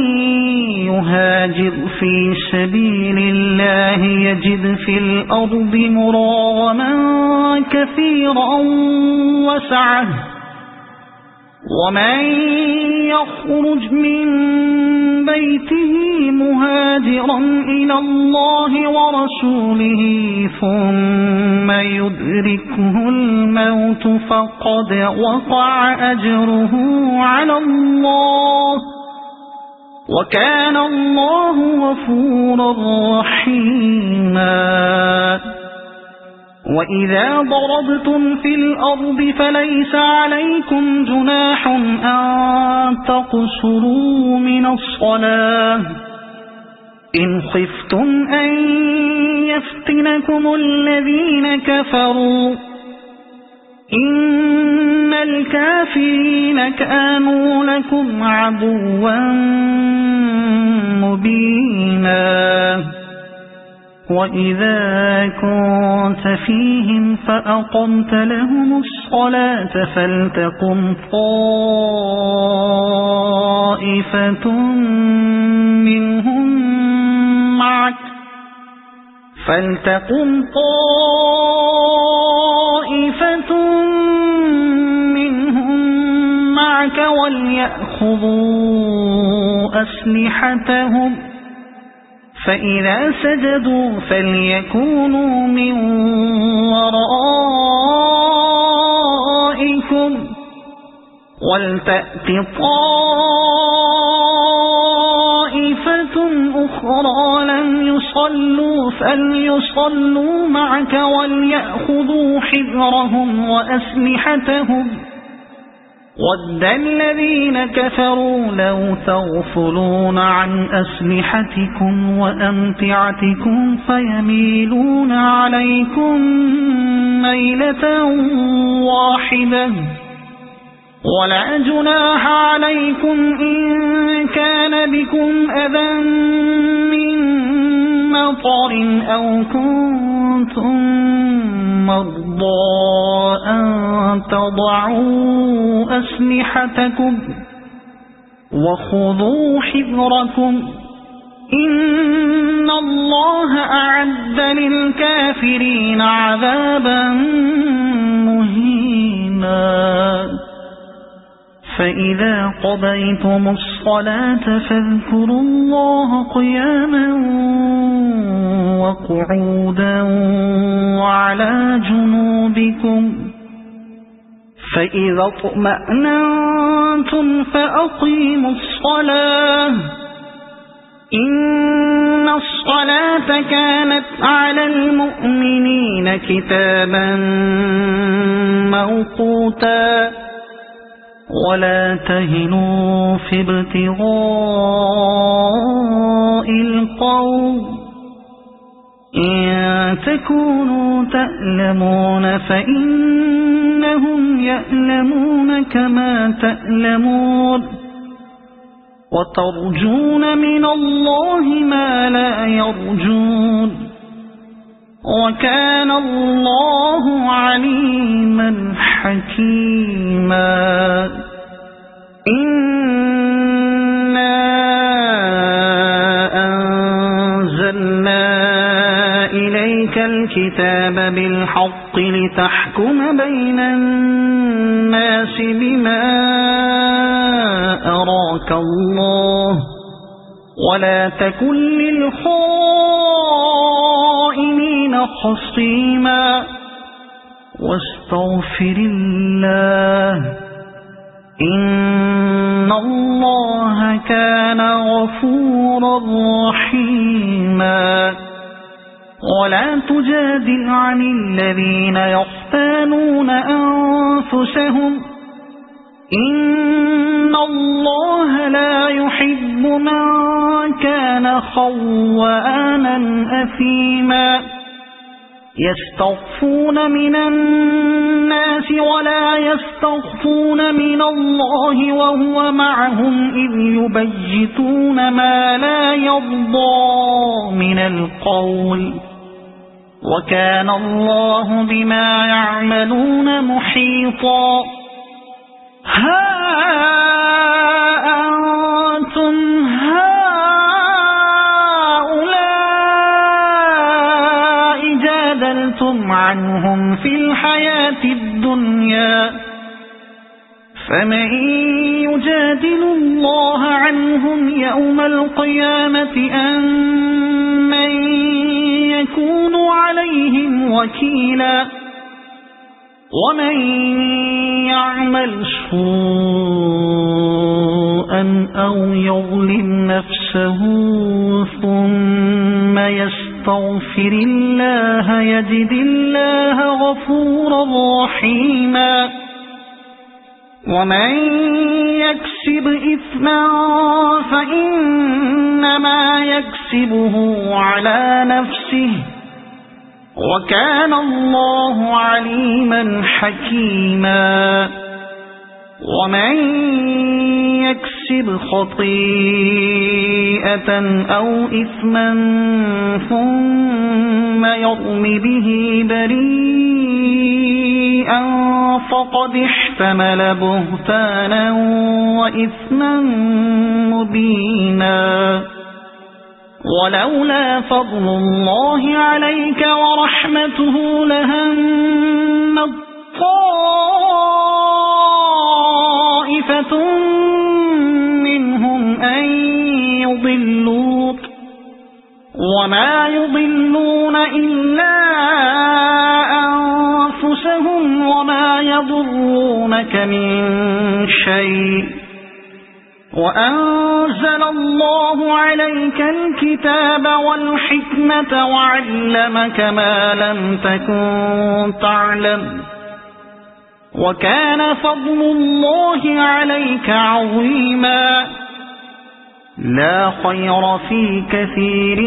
يهاجر في سبيل الله يجد في الأرض مراغما كثيرا وسعة، ومن يخرج من بيته مهاجرا إلى الله ورسوله ثم يدركه الموت فقد وقع أجره على الله، وكان الله غفورا رحيما. وإذا ضربتم في الأرض فليس عليكم جناح أن تقصروا من الصلاة إن خفتم أن يفتنكم الذين كفروا، إن الكافرين كانوا لكم عدوا مبينا. وإذا كنت فيهم فأقمت لهم الصلاة فلتقم طائفة منهم معك وليأخذوا أسلحتهم، فإذا سجدوا فليكونوا من ورائكم ولتأت طائفة أخرى لم يصلوا فليصلوا معك وليأخذوا حذرهم وأسلحتهم. وَدَّ الَّذِينَ كَفَرُوا لَوْ تَغْفُلُونَ عَنْ أَسْلِحَتِكُمْ وَأَمْتِعَتِكُمْ فَيَمِيلُونَ عَلَيْكُمْ مَيْلَةً وَاحِدَةً. وَلَا جُنَاحَ عَلَيْكُمْ إِن كَانَ بِكُمْ أَذًى مِّن مَّطَرٍ أَوْ كُنتُم مَّرْضَىٰ أَن تَضَعُوا أَسْلِحَتَكُمْ وَخُذُوا حِذْرَكُمْ إِنَّ اللَّهَ أَعَدَّ لِلْكَافِرِينَ عَذَابًا مُهِينًا. حكيما فإذا قضيتم الصلاة فاذكروا الله قياما وقعودا وعلى جنوبكم فإذا اطمأننتم فأقيموا الصلاة إن الصلاة كانت على المؤمنين كتابا موقوتا ولا تهنوا في ابتغاء القوم إن تكونوا تألمون فإنهم يألمون كما تألمون وترجون من الله ما لا يرجون وكان الله عليما حكيما إنا أنزلنا إليك الكتاب بالحق لتحكم بين الناس بما أراك الله ولا تكن للخائنين خصيما واستغفر الله إن الله كان غفورا رحيما ولا تجادل عن الذين يختانون أنفسهم إن الله لا يحب من كان خوانا أثيما يستخفون من الناس ولا يستخفون من الله وهو معهم إذ يبيتون ما لا يرضى من القول وكان الله بما يعملون محيطا ها أنتم هؤلاء جادلتم عنهم في الحياة الدنيا فمن يجادل الله عنهم يوم القيامة أم من يكون عليهم وكيلا ومن يعمل سوءا أو يظلم نفسه ثم يستغفر الله يجد الله غفورا رحيما ومن يكسب إثما فإنما يكسبه على نفسه وكان الله عليما حكيما ومن يكسب خطيئة أو إثما ثم يرم به بريئا فقد احتمل بهتانا وإثما مبينا ولولا فضل الله عليك ورحمته لهمت طائفة منهم أن يضلوك وما يضلون إلا أنفسهم وما يضرونك من شيء وأنزل الله عليك الكتاب والحكمة وعلمك ما لم تكن تعلم وكان فضل الله عليك عظيما لا خير في كثير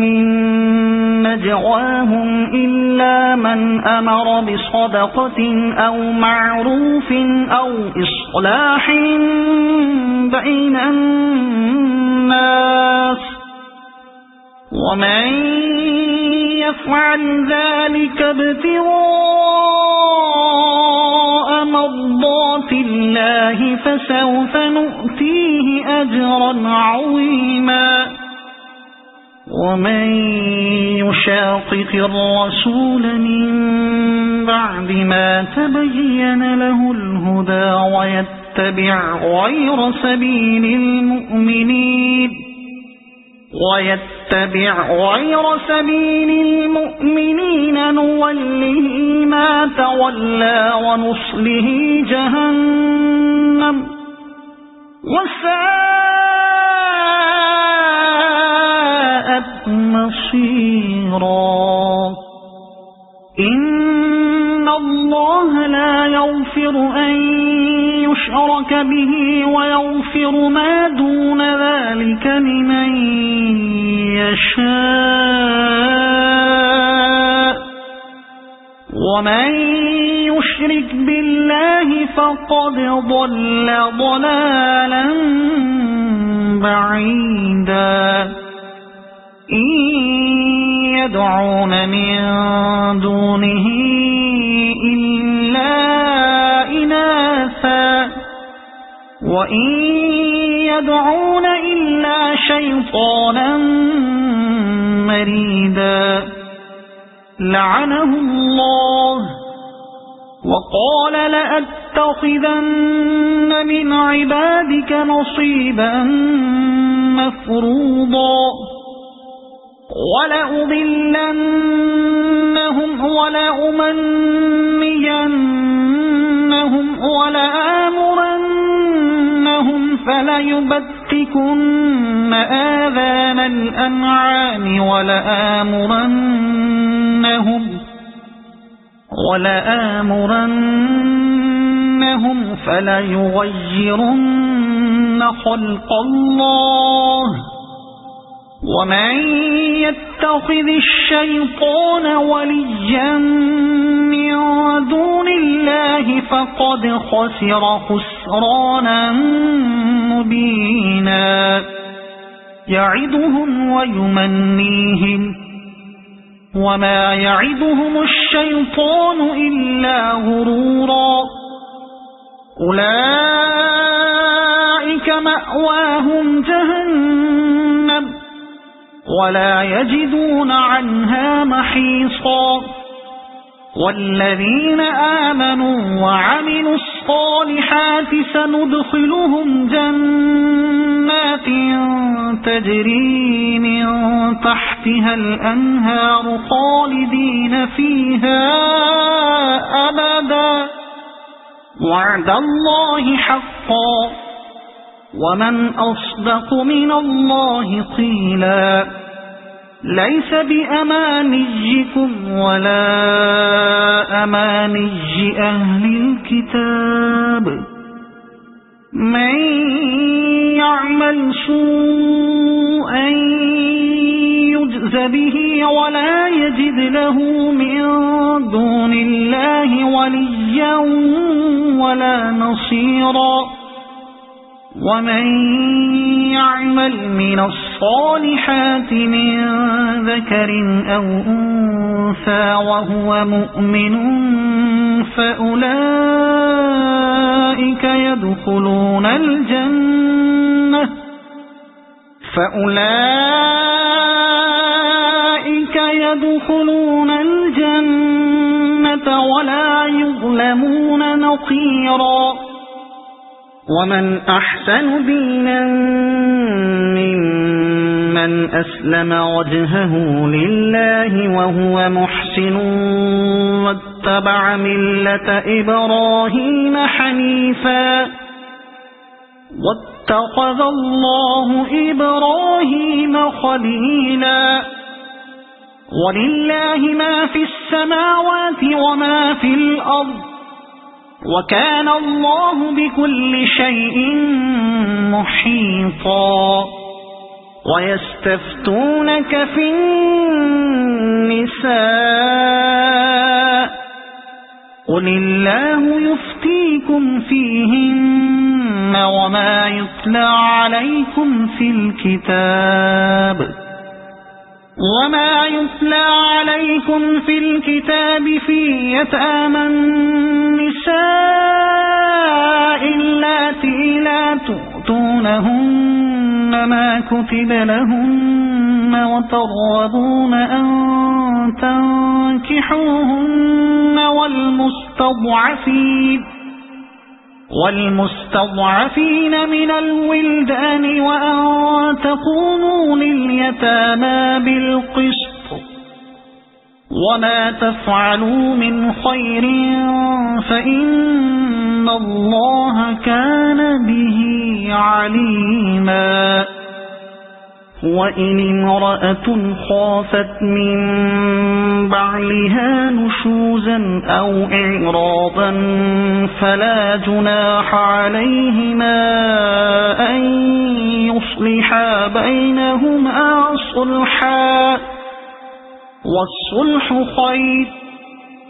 من نجواهم إلا من أمر بصدقة أو معروف أو إصلاح بين الناس ومن يفعل ذلك ابتغاء مرضات الله فسوف نؤتيه أجرا عظيما ومن يشاقق الرسول من بعد ما تبين له الهدى ويتبع غير سبيل المؤمنين نوله ما تولى ونصله جهنم وساءت مصيرا. إن الله لا يغفر أن يشرك به ويغفر ما دون ذلك لمن يشاء ومن يشرك بالله فقد ضل ضلالا بعيدا. إن يدعون من دونه إلا إناثا وإن يدعون إلا شيطانا مريدا لعنه الله وقال لأتخذن من عبادك نصيبا مفروضا ولأضلنهم ولأمنينهم ولآمرنهم فليبتكن آذان الأنعام ولآمرنهم فليغيرن خلق الله ومن يتخذ الشيطان وليا من دون الله فقد خسر خسرانا مبينا. يعدهم ويمنيهم وما يعدهم الشيطان إلا غرورا. أولئك مأواهم جهنم ولا يجدون عنها محيصا. والذين آمنوا وعملوا الصالحات سندخلهم جنات تجري من تحتها الأنهار خالدين فيها أبدا وعد الله حقا ومن أصدق من الله قيلا. ليس بأمانيكم ولا أماني أهل الكتاب من يعمل سوءا يجز به ولا يجد له من دون الله وليا ولا نصيرا. ومن يعمل من الصالحات من ذكر أو أنثى وهو مؤمن فأولئك يدخلون الجنة ولا يظلمون نقيرا. ومن أحسن دينا ممن أسلم وجهه لله وهو محسن واتبع ملة إبراهيم حنيفا واتخذ الله إبراهيم خليلا. ولله ما في السماوات وما في الأرض وكان الله بكل شيء محيطا. ويستفتونك في النساء قل الله يفتيكم فيهن وما يتلى عليكم في الكتاب في يتامى النساء اللاتي لا تؤتونهن ما كتب لهن وترغبون أن تنكحوهن والمستضعفين من الولدان وأن تقوموا لليتامى بالقسط وما تفعلوا من خير فإن الله كان به عليما وإن امرأة خافت من بعلها نشوزا أو إعراضا فلا جناح عليهما أن يصلحا بينهما صلحا والصلح خير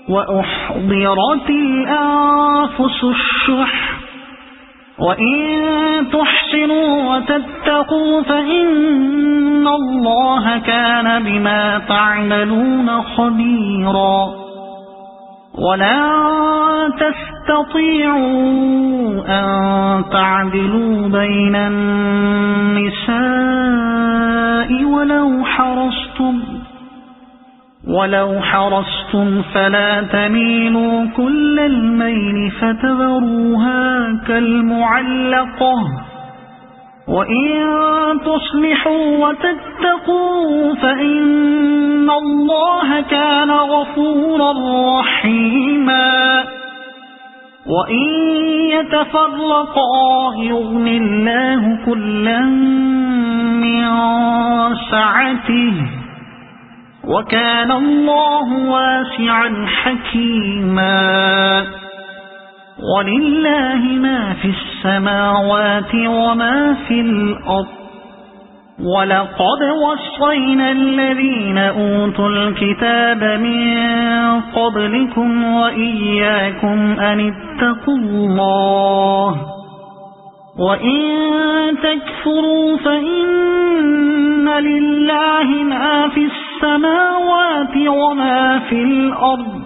وأحضرت الأنفس الشح وإن تحسنوا وتتقوا فإن الله كان بما تعملون خبيرا ولا تستطيعوا أن تعدلوا بين النساء ولو حرصتم فلا تميلوا كل الميل فتذروها كالمعلقة وإن تصلحوا وتتقوا فإن الله كان غفورا رحيما وإن يتفرقا يغن الله كلا من سعته وكان الله واسعا حكيما ولله ما في السماوات وما في الأرض ولقد وصينا الذين أوتوا الكتاب من قبلكم وإياكم أن اتقوا الله وإن تكفروا فإن لله ما في السماوات وما في الأرض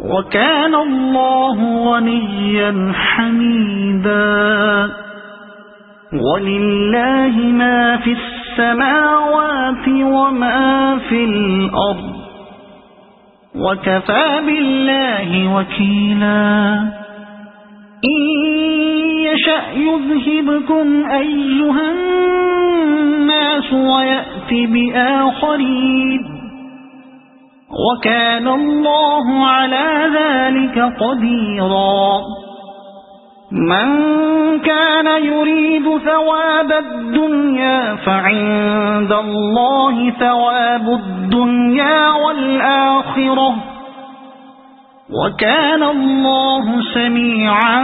وكان الله غنيا حميدا ولله ما في السماوات وما في الأرض وكفى بالله وكيلا إن يشأ يذهبكم أيها الناس ويأتي بآخرين وكان الله على ذلك قديرا من كان يريد ثواب الدنيا فعند الله ثواب الدنيا والآخرة وكان الله سميعا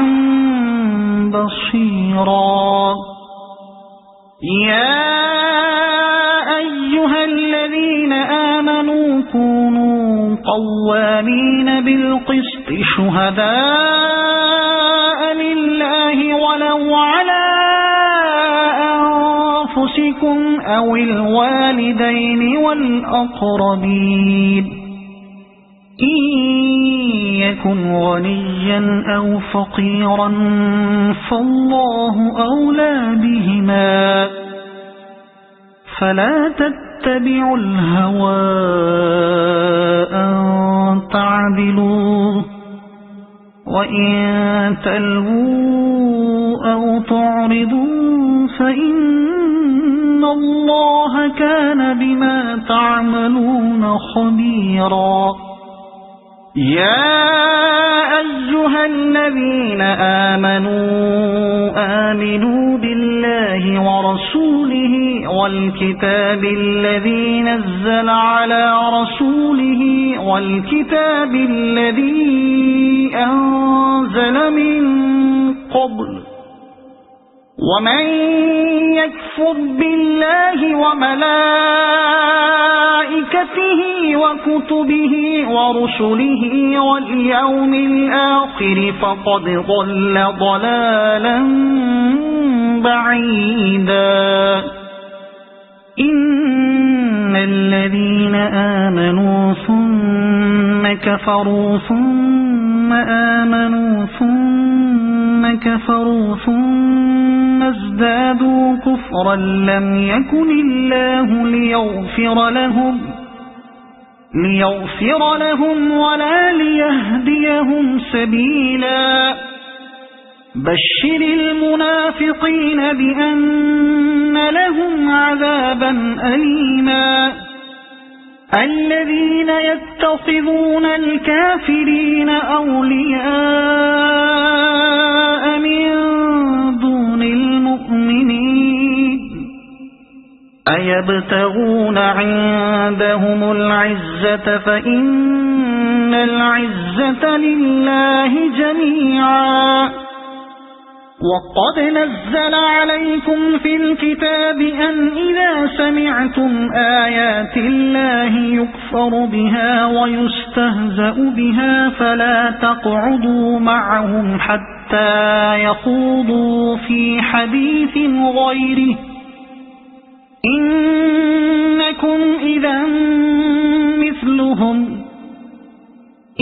بصيرا يا أيها الذين آمنوا كونوا قوامين بالقسط شهداء لله ولو على أنفسكم أو الوالدين والأقربين إن يكن غنيا أو فقيرا فالله أولى بهما فلا تتبعوا الهوى أن تعدلوا وإن تلووا أو تعرضوا فإن الله كان بما تعملون خبيرا يا أيها الذين آمنوا بالله ورسوله والكتاب الذي نزل على رسوله والكتاب الذي أنزل من قبل ومن يكفر بالله وملائكته وكتبه ورسله واليوم الآخر فقد ضل ضلالا بعيدا إن الذين آمنوا ثم كفروا ثم آمنوا ثم كفروا ثم ازدادوا كفرا لم يكن الله ليغفر لهم ليغفر لهم ولا ليهديهم سبيلا بشر المنافقين بأن لهم عذابا أليما الذين يتخذون الكافرين أولياء من دون المؤمنين أيبتغون عندهم العزة فإن العزة لله جميعا وقد نزل عليكم في الكتاب أن إذا سمعتم آيات الله يكفر بها ويستهزأ بها فلا تقعدوا معهم حتى يخوضوا في حديث غيره إنكم إذا مثلهم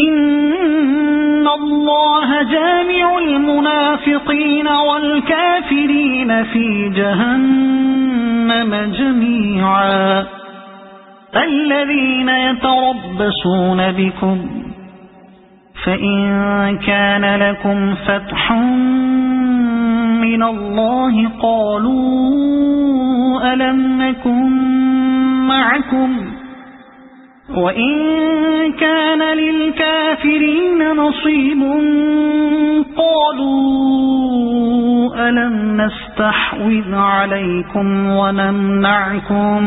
إن الله جامع المنافقين والكافرين في جهنم جميعا الذين يتربصون بكم فإن كان لكم فتح من الله قالوا ألم نكن معكم وإن كان للكافرين نصيب قالوا ألم نستحوذ عليكم ونمنعكم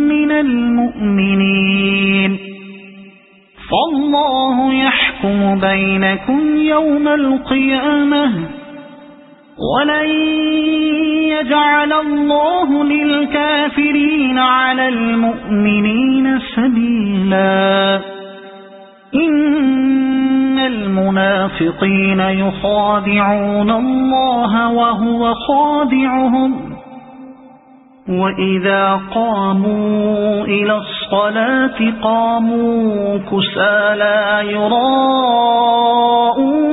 من المؤمنين فالله يحكم بينكم يوم القيامة ولن يجعل الله للكافرين على المؤمنين سبيلا إن المنافقين يخادعون الله وهو خادعهم وإذا قاموا إلى الصلاة قاموا كسالى يراءون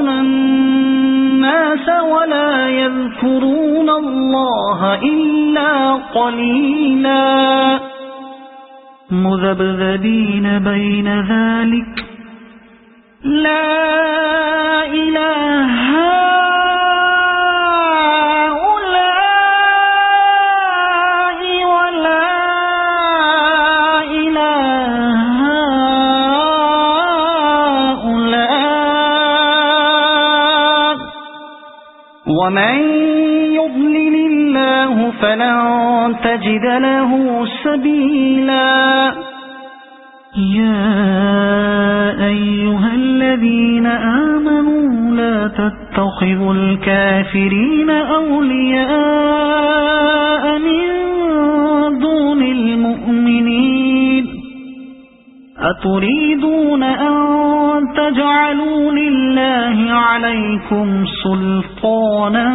الناس ولا يذكرون الله إلا قليلا مذبذبين بين ذلك لا إله هؤلاء ولا إله هؤلاء ومن يضلل الله فلن تجد له سبيلا يا أيها الذين آمنوا لا تتخذوا الكافرين أولياء من دون المؤمنين أتريدون أن تجعلوا لله عليكم سلطانا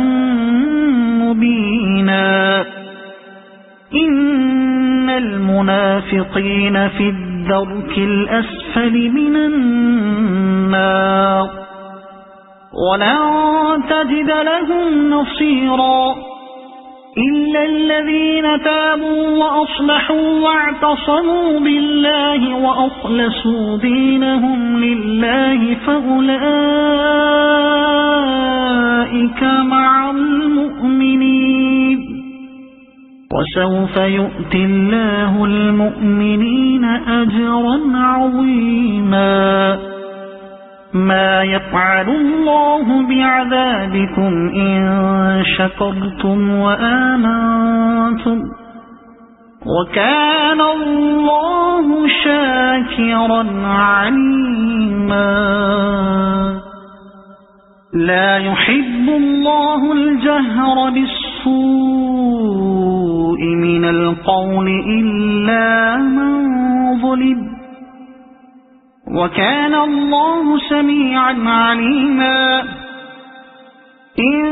مبينا إن المنافقين في الدرك الأسفل من النار ولن تجد لهم نصيرا إلا الذين تابوا وأصلحوا واعتصموا بالله وأخلصوا دينهم لله فأولئك مع المؤمنين وسوف يؤتي الله المؤمنين أجرا عظيما ما يفعل الله بعذابكم إن شكرتم وآمنتم وكان الله شاكرا عليما لا يحب الله الجهر بالسوء من القول إلا من ظلم وكان الله سميعا عليما إن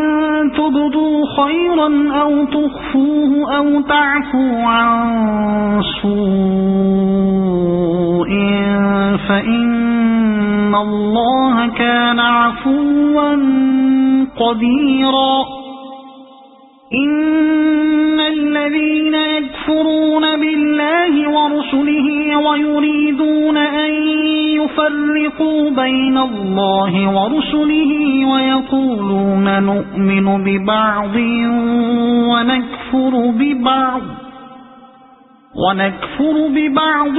تبدوا خيرا أو تخفوه أو تعفوا عن سوء فإن الله كان عفوا قديرا إن الذين الذين يكفرون بالله ورسله ويريدون أن يفرقوا بين الله ورسله ويقولون نؤمن ببعض ونكفر ببعض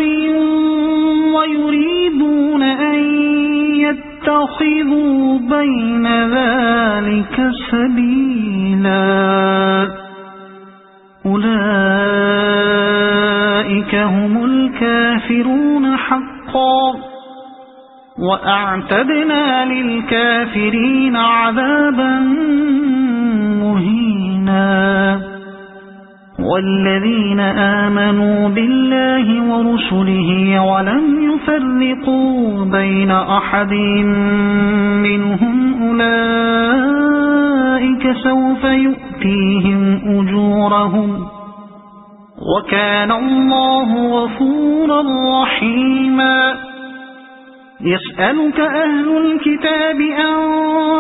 ويريدون أن يتخذوا بين ذلك سبيلا أولئك هم الكافرون حقا وأعتدنا للكافرين عذابا مهينا والذين آمنوا بالله ورسله ولم يفرقوا بين أحد منهم أولئك سوف يؤتيهم أجورهم وكان الله غفورا رحيما يسألك أهل الكتاب أن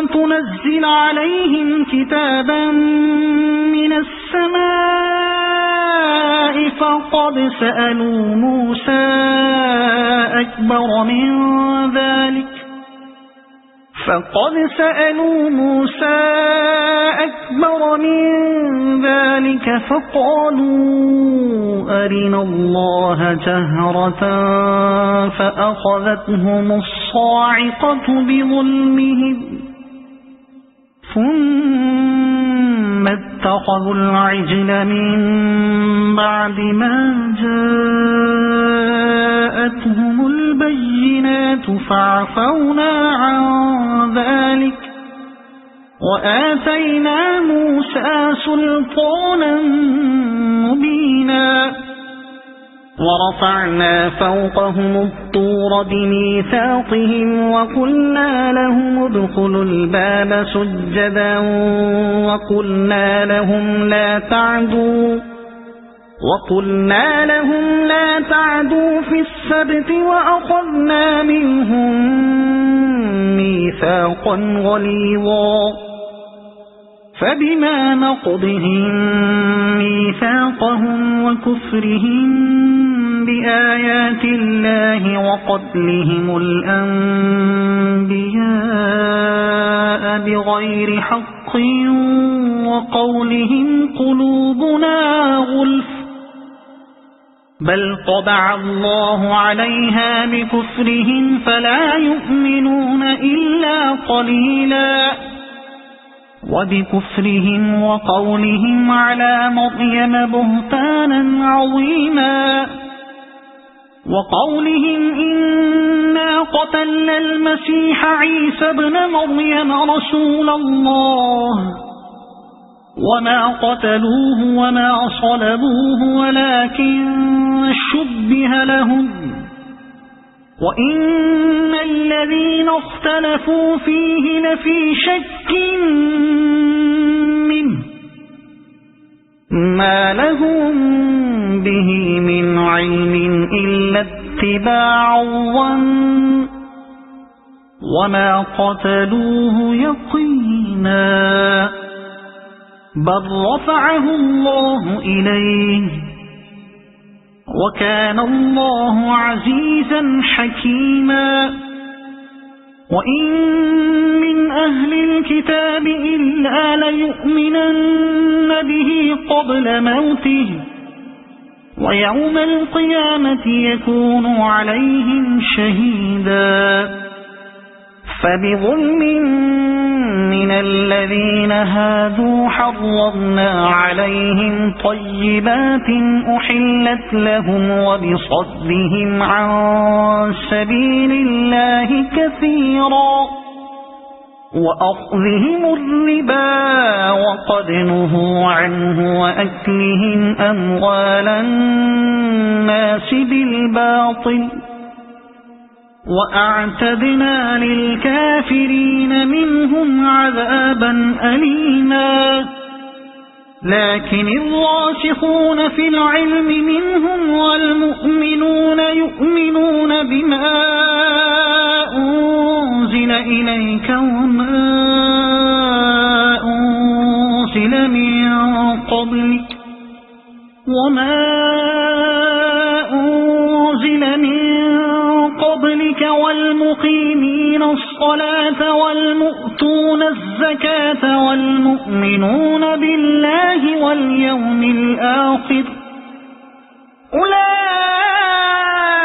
تنزل عليهم كتابا من السماء فقد سألوا موسى أكبر من ذلك فقالوا أرنا الله جهرة فأخذتهم الصاعقة بظلمهم ثم اتخذوا العجل من بعد ما جاءتهم البينات فعفونا عن ذلك وآتينا موسى سلطانا مبينا ورفعنا فوقهم الطور بميثاقهم وقلنا لهم ادخلوا الباب سجدا وقلنا لهم لا تعدوا في السبت وأخذنا منهم ميثاقا غليظا فبما نقضهم ميثاقهم وكفرهم بآيات الله وقتلهم الأنبياء بغير حق وقولهم قلوبنا غلف بل طبع الله عليها بكفرهم فلا يؤمنون إلا قليلا وبكفرهم وقولهم على مريم بهتانا عظيما وقولهم إنا قتلنا المسيح عيسى ابن مريم رسول الله وما قتلوه وما صلبوه ولكن شبه لهم وإن الذين اختلفوا فيه لفي شك منه ما لهم به من علم إلا اتباع الظن وما قتلوه يقينا بل رفعه الله إليه وكان الله عزيزا حكيما وإن من أهل الكتاب إلا ليؤمنن به قبل موته ويوم القيامة يكون عليهم شهيدا فبظلم من الذين هادوا حرمنا عليهم طيبات أحلت لهم وبصدهم عن سبيل الله كثيرا وأخذهم الربا وقد نهوا عنه وأكلهم أموال الناس بالباطل وأعتدنا للكافرين منهم عذابا أليما لكن الراسخون في العلم منهم والمؤمنون يؤمنون بما أنزل إليك وما أنزل من قبلك وما أنزل من قبلك والمقيمين الصلاة والمؤتون الزكاة والمؤمنون بالله واليوم الآخر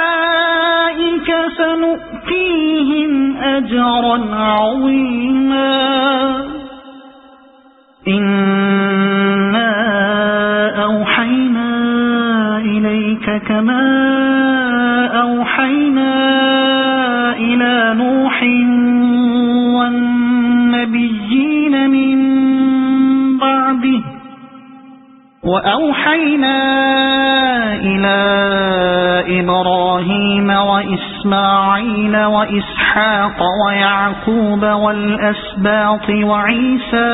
أولئك سنؤتيهم أجرا عظيما إنا أوحينا إليك كما أوحينا إلى نوح والنبيين من بعده وأوحينا إلى إبراهيم وإسماعيل وإسحاق ويعقوب والأسباط وعيسى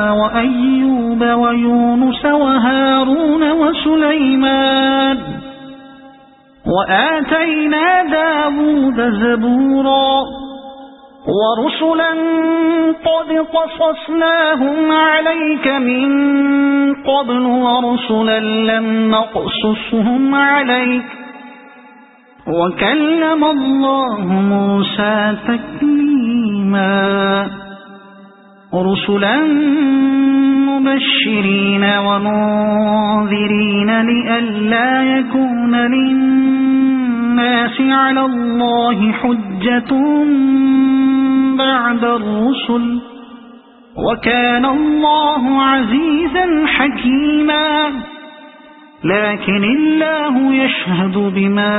وأيوب ويونس وهارون وسليمان وآتينا داود زبورا ورسلا قد قصصناهم عليك من قبل ورسلا لم نقصصهم عليك وكلم الله موسى تكليما رسلا مبشرين ومنذرين لئلا يكون للناس على الله حجة بعد الرسل وكان الله عزيزا حكيما لكن الله يشهد بما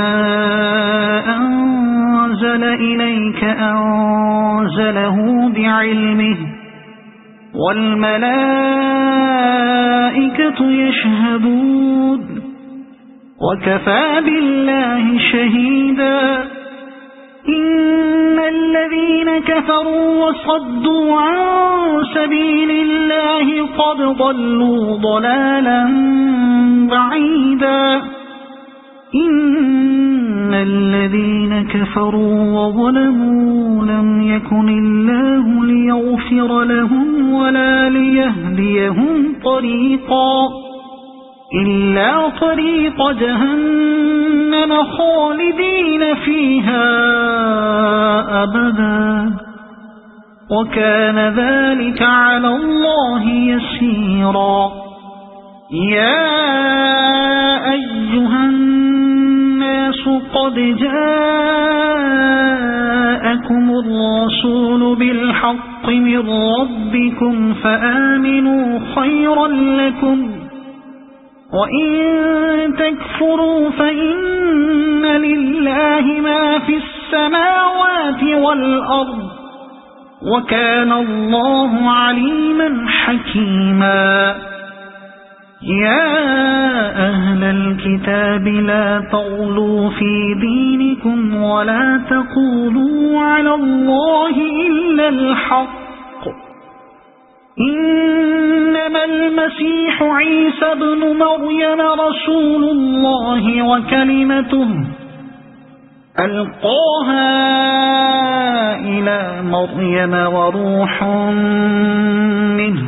أنزل إليك أنزله بعلمه والملائكة يشهدون وكفى بالله شهيدا إن الذين كفروا وصدوا عن سبيل الله قد ضلوا ضلالا بعيدا إن الذين كفروا وظلموا لم يكن الله ليغفر لهم ولا ليهديهم طريقا إلا طريق جهنم خالدين فيها أبدا وكان ذلك على الله يسيرا يا أيها الناس قد جاءكم الرسول بالحق من ربكم فآمنوا خيرا لكم وإن تكفروا فإن لله ما في السماوات والأرض وكان الله عليما حكيما يا أهل الكتاب لا تغلوا في دينكم ولا تقولوا على الله إلا الحق إنما المسيح عيسى بن مريم رسول الله وكلمته ألقاها إلى مريم وروح منه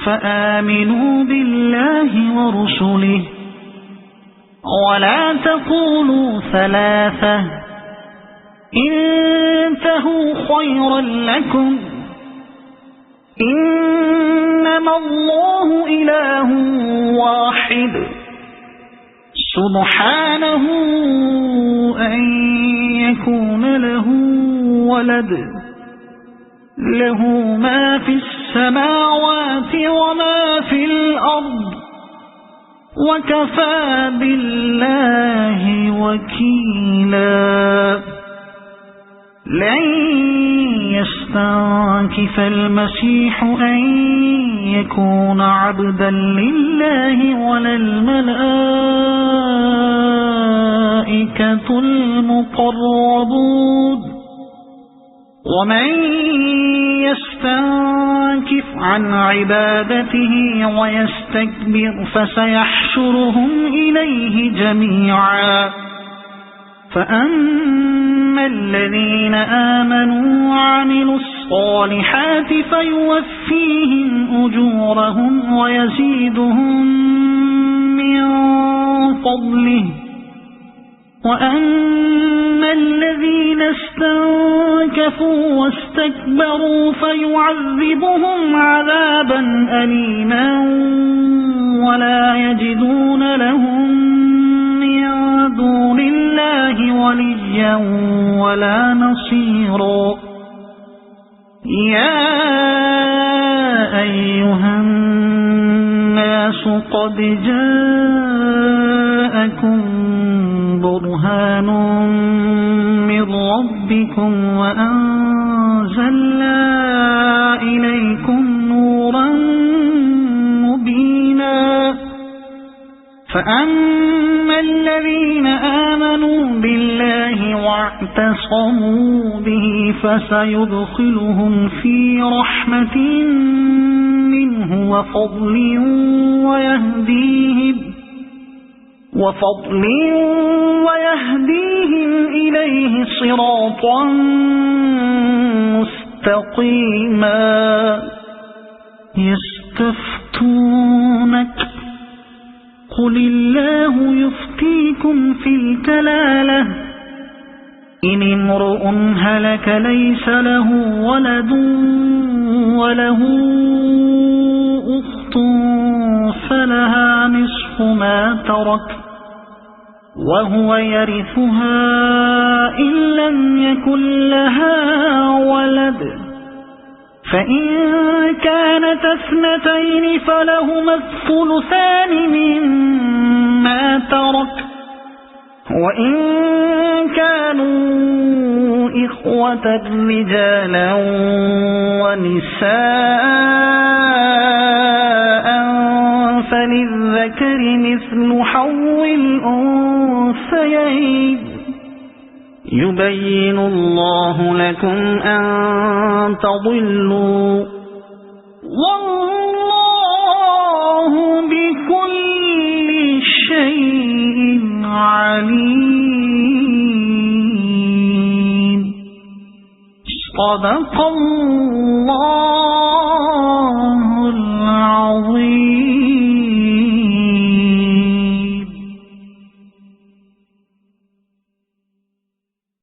فآمنوا بالله ورسله ولا تقولوا ثلاثة انتهوا خيرا لكم إنما الله إله واحد سبحانه أن يكون له ولد له ما في السماوات وما في الأرض وكفى بالله وكيلا لن يستنكف المسيح أن يكون عبدا لله ولا الملائكة المقربون ومن يستنكف عن عبادته ويستكبر فسيحشرهم إليه جميعا فأما الذين آمنوا وعملوا الصالحات فيوفيهم أجورهم ويزيدهم من فضله وأما الذين استنكفوا واستكبروا فيعذبهم عذابا أليما ولا يجدون لهم من دون الله وليا ولا نصيرا يا أيها الناس قد جاءكم برهان من ربكم وأنزلنا إليكم نورا مبينا فأما الذين آمنوا بالله واعتصموا به فسيدخلهم في رحمة منه وفضل ويهديهم إليه صراطا مستقيما يستفتونك قل الله يفتيكم في الكلالة إن امرؤ هلك ليس له ولد وله أخت فلها نصف ما ترك وهو يرثها إن لم يكن لها ولد فإن كانت اثنتين فلهما الثلثان مما ترك وإن كانوا إخوة رجالا ونساء فللذكر مثل حظ الأنثيين يبين الله لكم أن تضلوا والله بكل شيء عليم. صدق